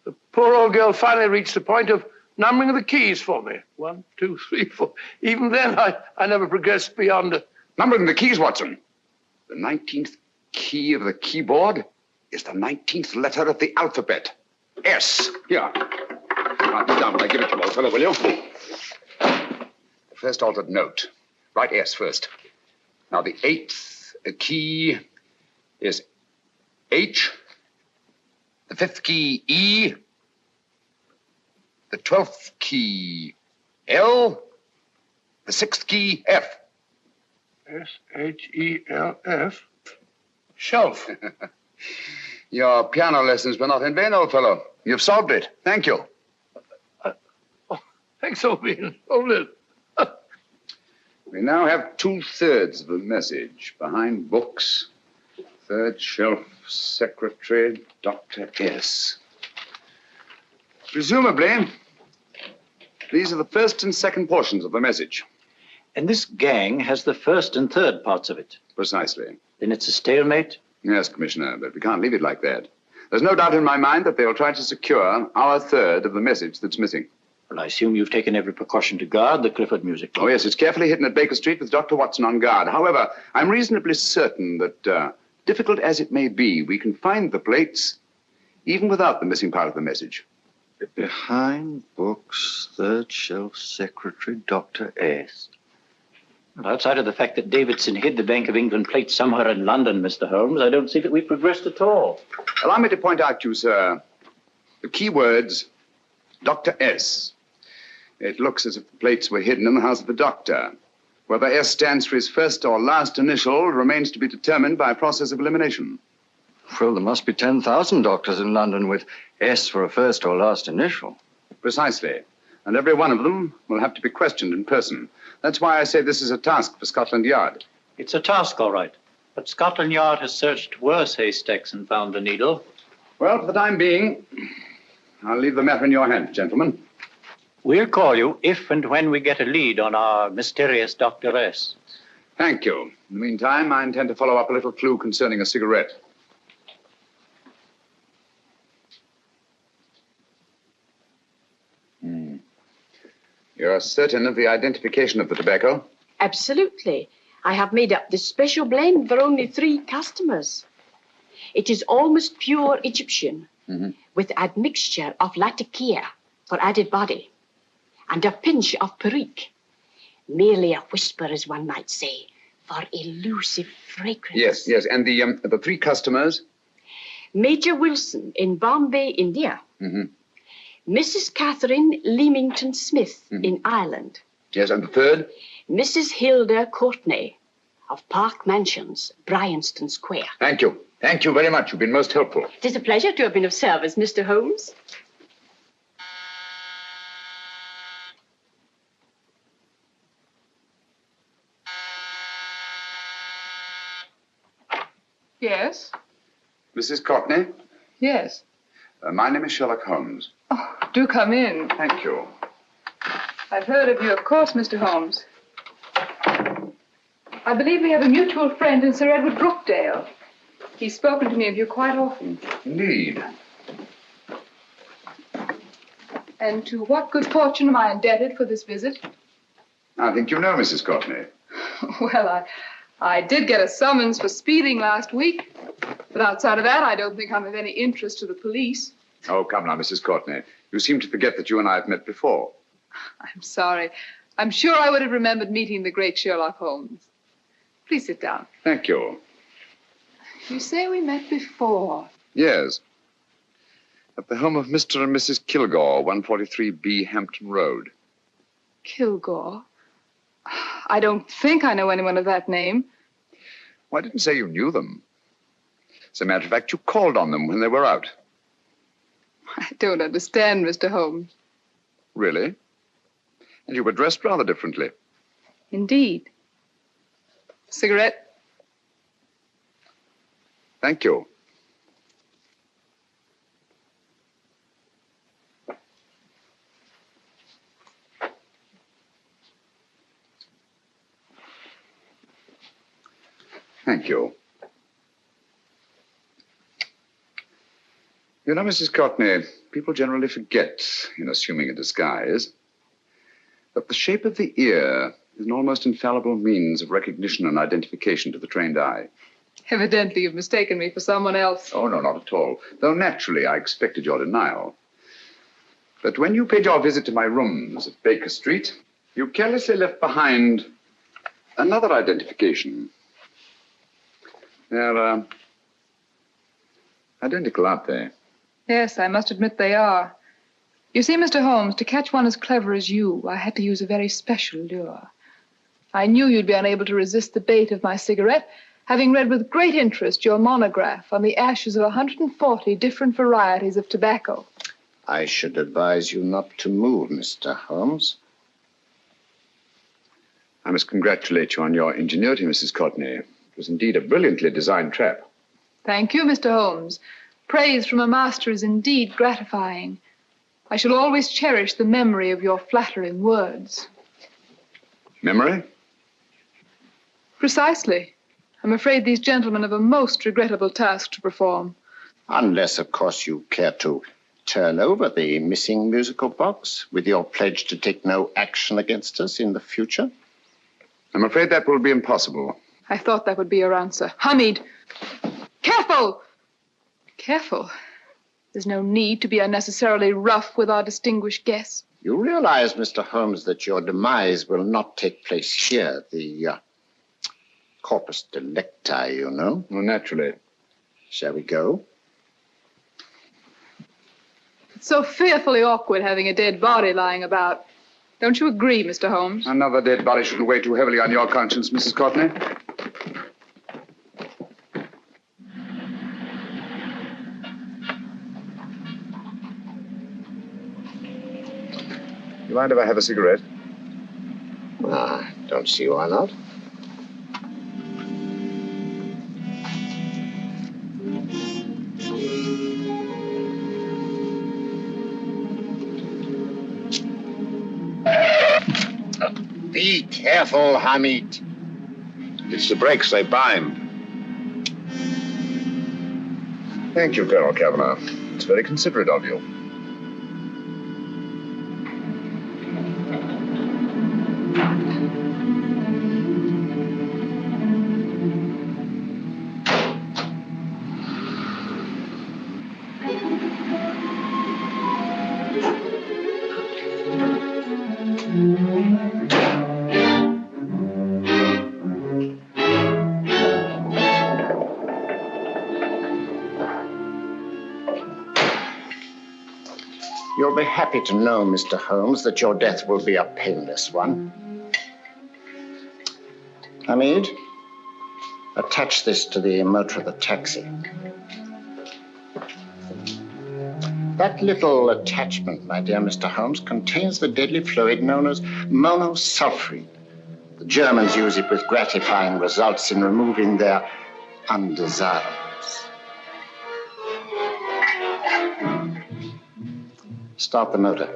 The poor old girl finally reached the point of numbering the keys for me. 1, 2, 3, 4. Even then, I never progressed beyond... Numbering the keys, Watson. The 19th key of the keyboard is the 19th letter of the alphabet. S. Here. Write it down when I give it to you, old fellow, will you? First altered note. Write S first. Now, the 8th key is H. The 5th key, E. The 12th key, L. The 6th key, F. S-H-E-L-F. Shelf. Your piano lessons were not in vain, old fellow. You've solved it. Thank you. Thanks, old bean. Hold it. We now have 2/3 of the message. Behind books, third shelf, secretary, Dr. S. Presumably, these are the first and second portions of the message. And this gang has the first and third parts of it. Precisely. Then it's a stalemate? Yes, Commissioner, but we can't leave it like that. There's no doubt in my mind that they'll try to secure our third of the message that's missing. Well, I assume you've taken every precaution to guard the Clifford music box. Oh, yes, it's carefully hidden at Baker Street with Dr. Watson on guard. However, I'm reasonably certain that, difficult as it may be, we can find the plates even without the missing part of the message. Behind books, third shelf, secretary, Dr. S. Well, outside of the fact that Davidson hid the Bank of England plate somewhere in London, Mr. Holmes, I don't see that we've progressed at all. Allow me to point out to you, sir, the key words Dr. S. It looks as if the plates were hidden in the house of the doctor. Whether S stands for his first or last initial remains to be determined by a process of elimination. Well, there must be 10,000 doctors in London with S for a first or last initial. Precisely. And every one of them will have to be questioned in person. That's why I say this is a task for Scotland Yard. It's a task, all right. But Scotland Yard has searched worse haystacks and found a needle. Well, for the time being, I'll leave the matter in your hands, gentlemen. We'll call you if and when we get a lead on our mysterious Dr. S. Thank you. In the meantime, I intend to follow up a little clue concerning a cigarette. You're certain of the identification of the tobacco? Absolutely. I have made up this special blend for only 3 customers. It is almost pure Egyptian, with admixture of latakia for added body, and a pinch of perique. Merely a whisper, as one might say, for elusive fragrance. Yes. And the 3 customers? Major Wilson in Bombay, India. Mrs. Catherine Leamington Smith in Ireland. Yes, and the 3rd? Mrs. Hilda Courtney of Park Mansions, Bryanston Square. Thank you. Thank you very much. You've been most helpful. It is a pleasure to have been of service, Mr. Holmes. Yes? Mrs. Courtney? Yes. My name is Sherlock Holmes. Oh, do come in. Thank you. I've heard of you, of course, Mr. Holmes. I believe we have a mutual friend in Sir Edward Brookdale. He's spoken to me of you quite often. Indeed. And to what good fortune am I indebted for this visit? I think you know Mrs. Courtney. Well, I did get a summons for speeding last week. But outside of that, I don't think I'm of any interest to the police. Oh, come now, Mrs. Courtney. You seem to forget that you and I have met before. I'm sorry. I'm sure I would have remembered meeting the great Sherlock Holmes. Please sit down. Thank you. You say we met before. Yes. At the home of Mr. and Mrs. Kilgore, 143B Hampton Road. Kilgore? I don't think I know anyone of that name. Well, I didn't say you knew them. As a matter of fact, you called on them when they were out. I don't understand, Mr. Holmes. Really? And you were dressed rather differently. Indeed. Cigarette? Thank you. Thank you. You know, Mrs. Courtney, people generally forget, in assuming a disguise, that the shape of the ear is an almost infallible means of recognition and identification to the trained eye. Evidently, you've mistaken me for someone else. Oh, no, not at all. Though naturally, I expected your denial. But when you paid your visit to my rooms at Baker Street, you carelessly left behind another identification. They're identical, aren't they? Yes, I must admit they are. You see, Mr. Holmes, to catch one as clever as you, I had to use a very special lure. I knew you'd be unable to resist the bait of my cigarette, having read with great interest your monograph on the ashes of 140 different varieties of tobacco. I should advise you not to move, Mr. Holmes. I must congratulate you on your ingenuity, Mrs. Courtney. It was indeed a brilliantly designed trap. Thank you, Mr. Holmes. Praise from a master is indeed gratifying. I shall always cherish the memory of your flattering words. Memory? Precisely. I'm afraid these gentlemen have a most regrettable task to perform. Unless, of course, you care to turn over the missing musical box with your pledge to take no action against us in the future. I'm afraid that will be impossible. I thought that would be your answer. Hamid! Careful! Careful. There's no need to be unnecessarily rough with our distinguished guest. You realize, Mr. Holmes, that your demise will not take place here. The corpus delicti, you know. Well, naturally. Shall we go? It's so fearfully awkward having a dead body lying about. Don't you agree, Mr. Holmes? Another dead body shouldn't weigh too heavily on your conscience, Mrs. Courtney. You mind if I have a cigarette? Don't see why not. Be careful, Hamid. It's the brakes, they bind. Thank you, Colonel Cavanaugh. It's very considerate of you. You'll be happy to know, Mr. Holmes, that your death will be a painless one. Hamid, attach this to the motor of the taxi. That little attachment, my dear Mr. Holmes, contains the deadly fluid known as monosulfide. The Germans use it with gratifying results in removing their undesirables. Start the motor.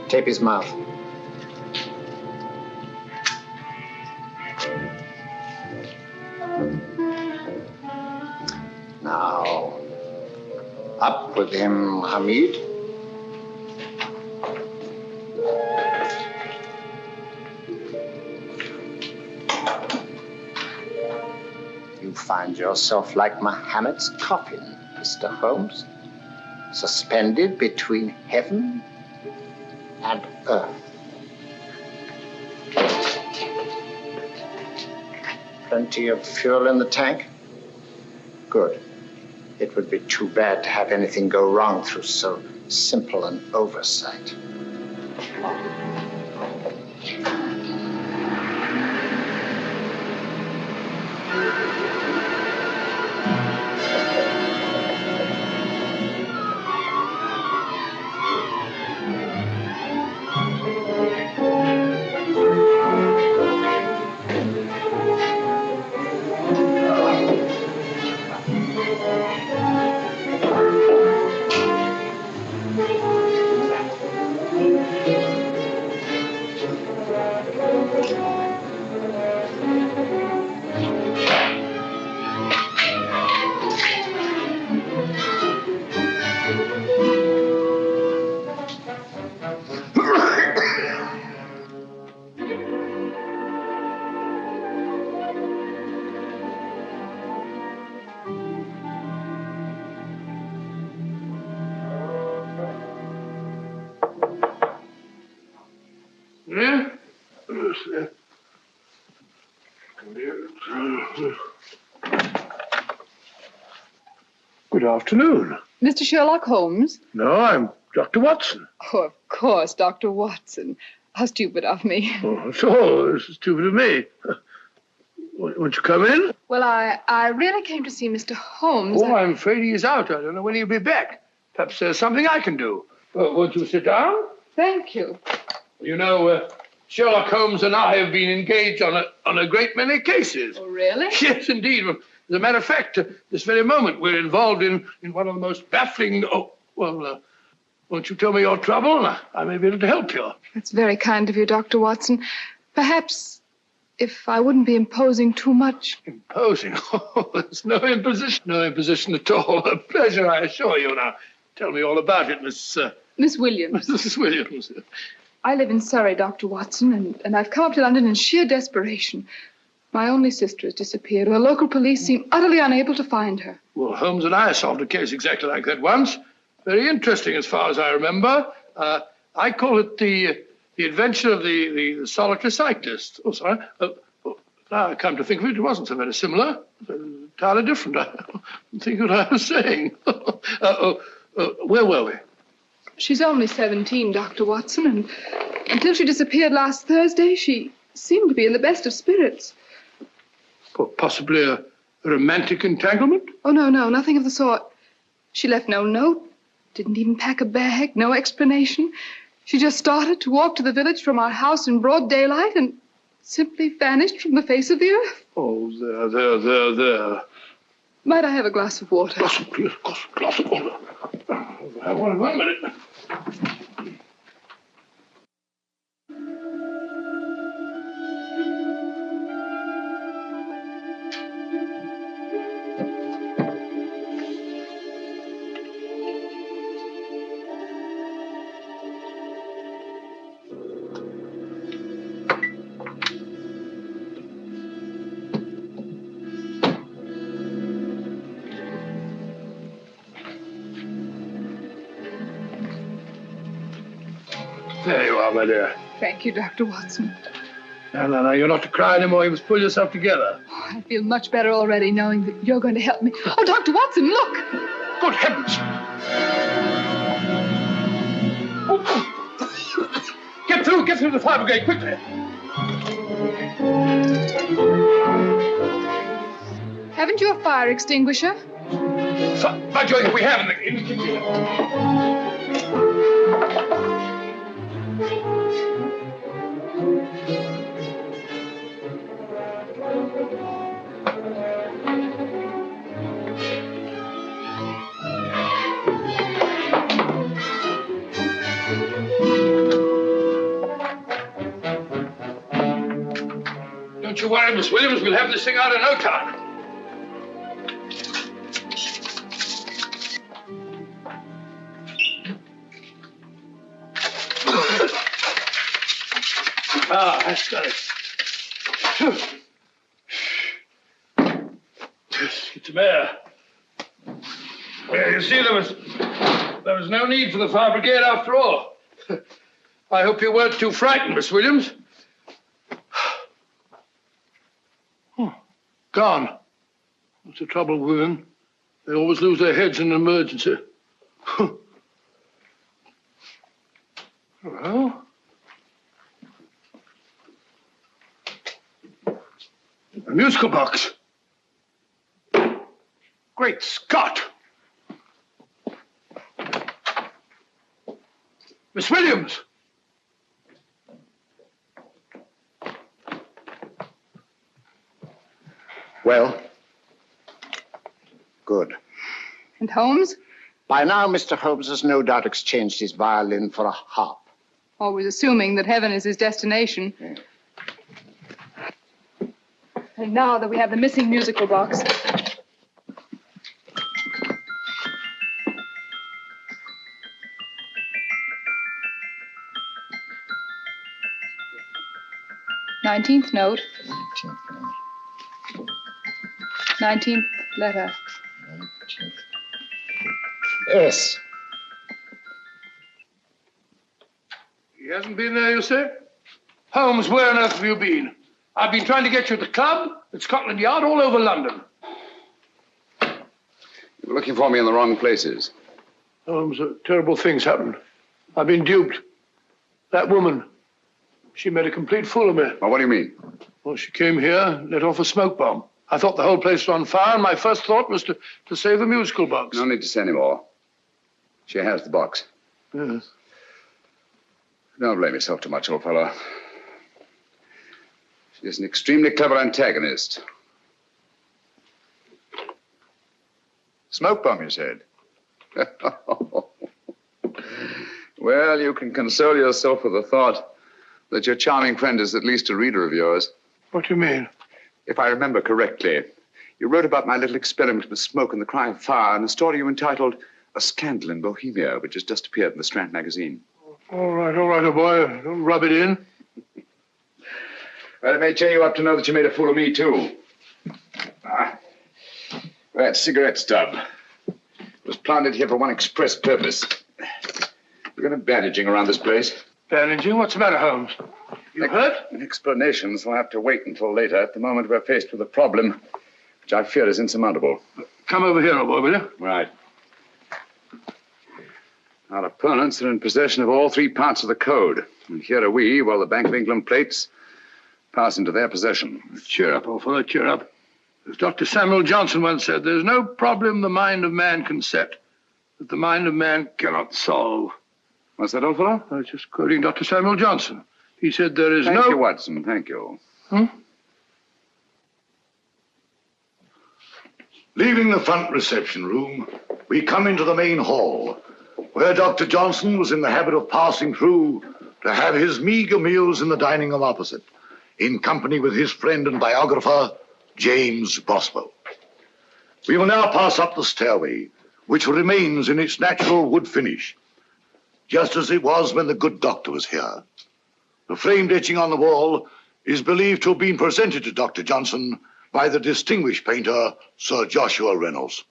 Tape his mouth. Now, up with him, Hamid. You find yourself like Muhammad's coffin, Mr. Holmes, suspended between heaven and earth. Plenty of fuel in the tank? Good. It would be too bad to have anything go wrong through so simple an oversight. Good afternoon. Mr. Sherlock Holmes? No, I'm Dr. Watson. Oh, of course, Dr. Watson. How stupid of me. Oh, so this is stupid of me. Won't you come in? Well, I really came to see Mr. Holmes. Oh, I'm afraid he is out. I don't know when he'll be back. Perhaps there's something I can do. Won't you sit down? Thank you. You know, Sherlock Holmes and I have been engaged on a great many cases. Oh, really? Yes, indeed. As a matter of fact, this very moment, we're involved in one of the most baffling... Oh, well, won't you tell me your trouble? I may be able to help you. That's very kind of you, Dr. Watson. Perhaps if I wouldn't be imposing too much. Imposing? Oh, there's no imposition. No imposition at all. A pleasure, I assure you. Now, tell me all about it, Miss Williams. Mrs. Williams. I live in Surrey, Dr. Watson, and I've come up to London in sheer desperation. My only sister has disappeared, and the local police seem utterly unable to find her. Well, Holmes and I solved a case exactly like that once. Very interesting, as far as I remember. I call it the adventure of the solitary cyclist. Oh, sorry. Now I come to think of it, it wasn't so very similar. Entirely different. I don't think what I was saying. Where were we? She's only 17, Dr. Watson, and until she disappeared last Thursday, she seemed to be in the best of spirits. Possibly a romantic entanglement? Oh, no, nothing of the sort. She left no note, didn't even pack a bag, no explanation. She just started to walk to the village from our house in broad daylight and simply vanished from the face of the earth. Oh, there. Might I have a glass of water? Glass of water. One minute. There you are, my dear. Thank you, Dr. Watson. No, you're not to cry anymore. You must pull yourself together. Oh, I feel much better already knowing that you're going to help me. Oh, Dr. Watson, look! Good heavens! Get through the fire brigade, quickly! Haven't you a fire extinguisher? By Jove, we have in the kitchen. Don't you worry, Miss Williams. We'll have this thing out in no time. That's got it. It's a mare. Yeah, you see, there was no need for the fire brigade after all. I hope you weren't too frightened, Miss Williams. Gone. What's the trouble with women? They always lose their heads in an emergency. Well, a musical box. Great Scott! Miss Williams! Well, good. And Holmes? By now, Mr. Holmes has no doubt exchanged his violin for a harp. Always assuming that heaven is his destination. Yeah. And now that we have the missing musical box. Nineteenth note. 19th letter. Yes. He hasn't been there, you say? Holmes, where on earth have you been? I've been trying to get you at the club, at Scotland Yard, all over London. You were looking for me in the wrong places. Holmes, terrible things happened. I've been duped. That woman, she made a complete fool of me. Well, what do you mean? Well, she came here, let off a smoke bomb. I thought the whole place was on fire, and my first thought was to save the musical box. No need to say any more. She has the box. Yes. Don't blame yourself too much, old fellow. She's an extremely clever antagonist. Smoke bomb, you said? Well, you can console yourself with the thought that your charming friend is at least a reader of yours. What do you mean? If I remember correctly, you wrote about my little experiment with smoke and the cry of fire in a story you entitled A Scandal in Bohemia, which has just appeared in the Strand magazine. All right, old boy. Don't rub it in. Well, it may cheer you up to know that you made a fool of me, too. That cigarette stub was planted here for one express purpose. We're going to bandaging around this place. Bandaging? What's the matter, Holmes? You hurt? Explanations will have to wait until later. At the moment, we're faced with a problem which I fear is insurmountable. Come over here, old boy, will you? Right. Our opponents are in possession of all three parts of the code. And here are we, while the Bank of England plates pass into their possession. Cheer up, old fellow, cheer up. As Dr. Samuel Johnson once said, there's no problem the mind of man can set that the mind of man cannot solve. What's that, old fellow? I was just quoting Dr. Samuel Johnson. He said there is Thank you, Watson. Thank you. Leaving the front reception room, we come into the main hall, where Dr. Johnson was in the habit of passing through to have his meager meals in the dining room opposite, in company with his friend and biographer, James Boswell. We will now pass up the stairway, which remains in its natural wood finish, just as it was when the good doctor was here. The framed etching on the wall is believed to have been presented to Dr. Johnson by the distinguished painter, Sir Joshua Reynolds.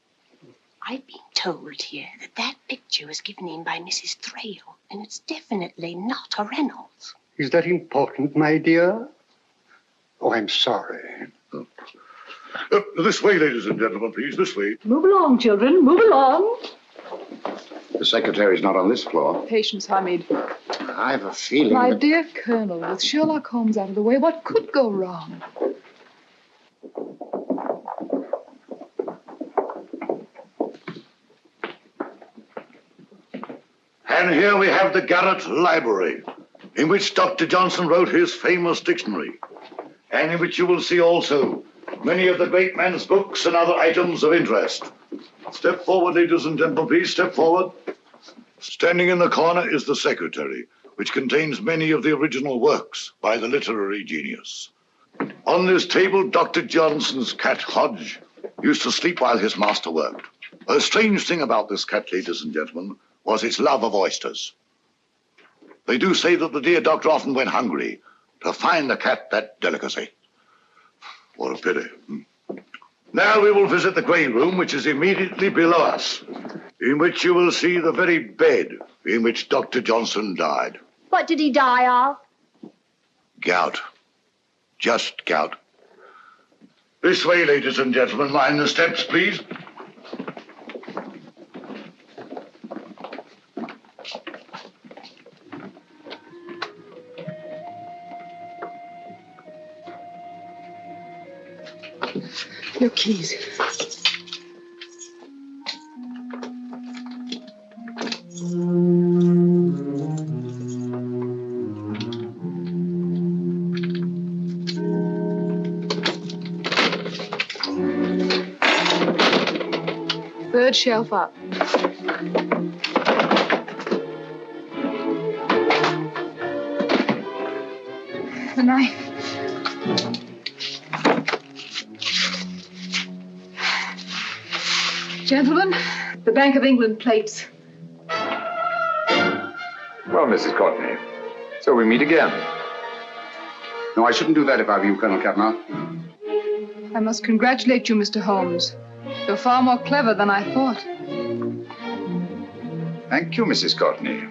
I've been told here that that picture was given in by Mrs. Thrale, and it's definitely not a Reynolds. Is that important, my dear? Oh, I'm sorry. This way, ladies and gentlemen, please, this way. Move along, children, move along. The secretary's not on this floor. Patience, Hamid. I have a feeling My that... dear Colonel, with Sherlock Holmes out of the way, what could go wrong? And here we have the Garrett Library, in which Dr. Johnson wrote his famous dictionary, and in which you will see also many of the great man's books and other items of interest. Step forward, ladies and gentlemen, please, step forward. Standing in the corner is the secretary, which contains many of the original works by the literary genius. On this table, Dr. Johnson's cat, Hodge, used to sleep while his master worked. A strange thing about this cat, ladies and gentlemen, was its love of oysters. They do say that the dear doctor often went hungry to find the cat that delicacy. What a pity. Now we will visit the grey room, which is immediately below us, in which you will see the very bed in which Dr. Johnson died. What did he die of? Gout. Just gout. This way, ladies and gentlemen. Mind the steps, please. Your keys. Third shelf up. The knife. Gentlemen, the Bank of England plates. Well, Mrs. Courtney, so we meet again. No, I shouldn't do that if I were you, Colonel Cavanaugh. I must congratulate you, Mr. Holmes. You're far more clever than I thought. Thank you, Mrs. Courtney.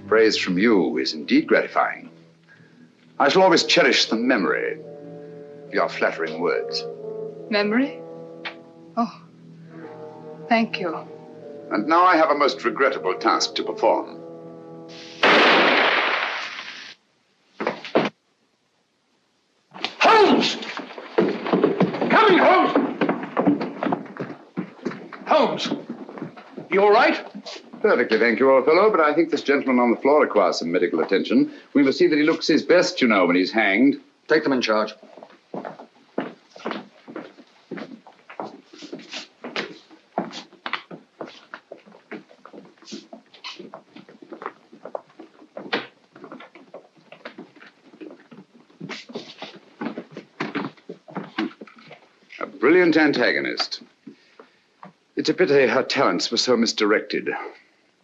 Praise from you is indeed gratifying. I shall always cherish the memory of your flattering words. Memory? Oh, thank you. And now I have a most regrettable task to perform. Holmes! Coming, Holmes! Holmes! You all right? Perfectly, thank you, old fellow, but I think this gentleman on the floor requires some medical attention. We must see that he looks his best, you know, when he's hanged. Take them in charge. A brilliant antagonist. It's a pity her talents were so misdirected.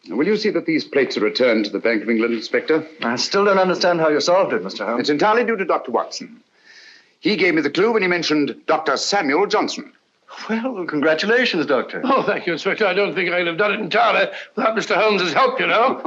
Will you see that these plates are returned to the Bank of England, Inspector? I still don't understand how you solved it, Mr. Holmes. It's entirely due to Dr. Watson. He gave me the clue when he mentioned Dr. Samuel Johnson. Well, congratulations, Doctor. Oh, thank you, Inspector. I don't think I could have done it entirely without Mr. Holmes's help, you know.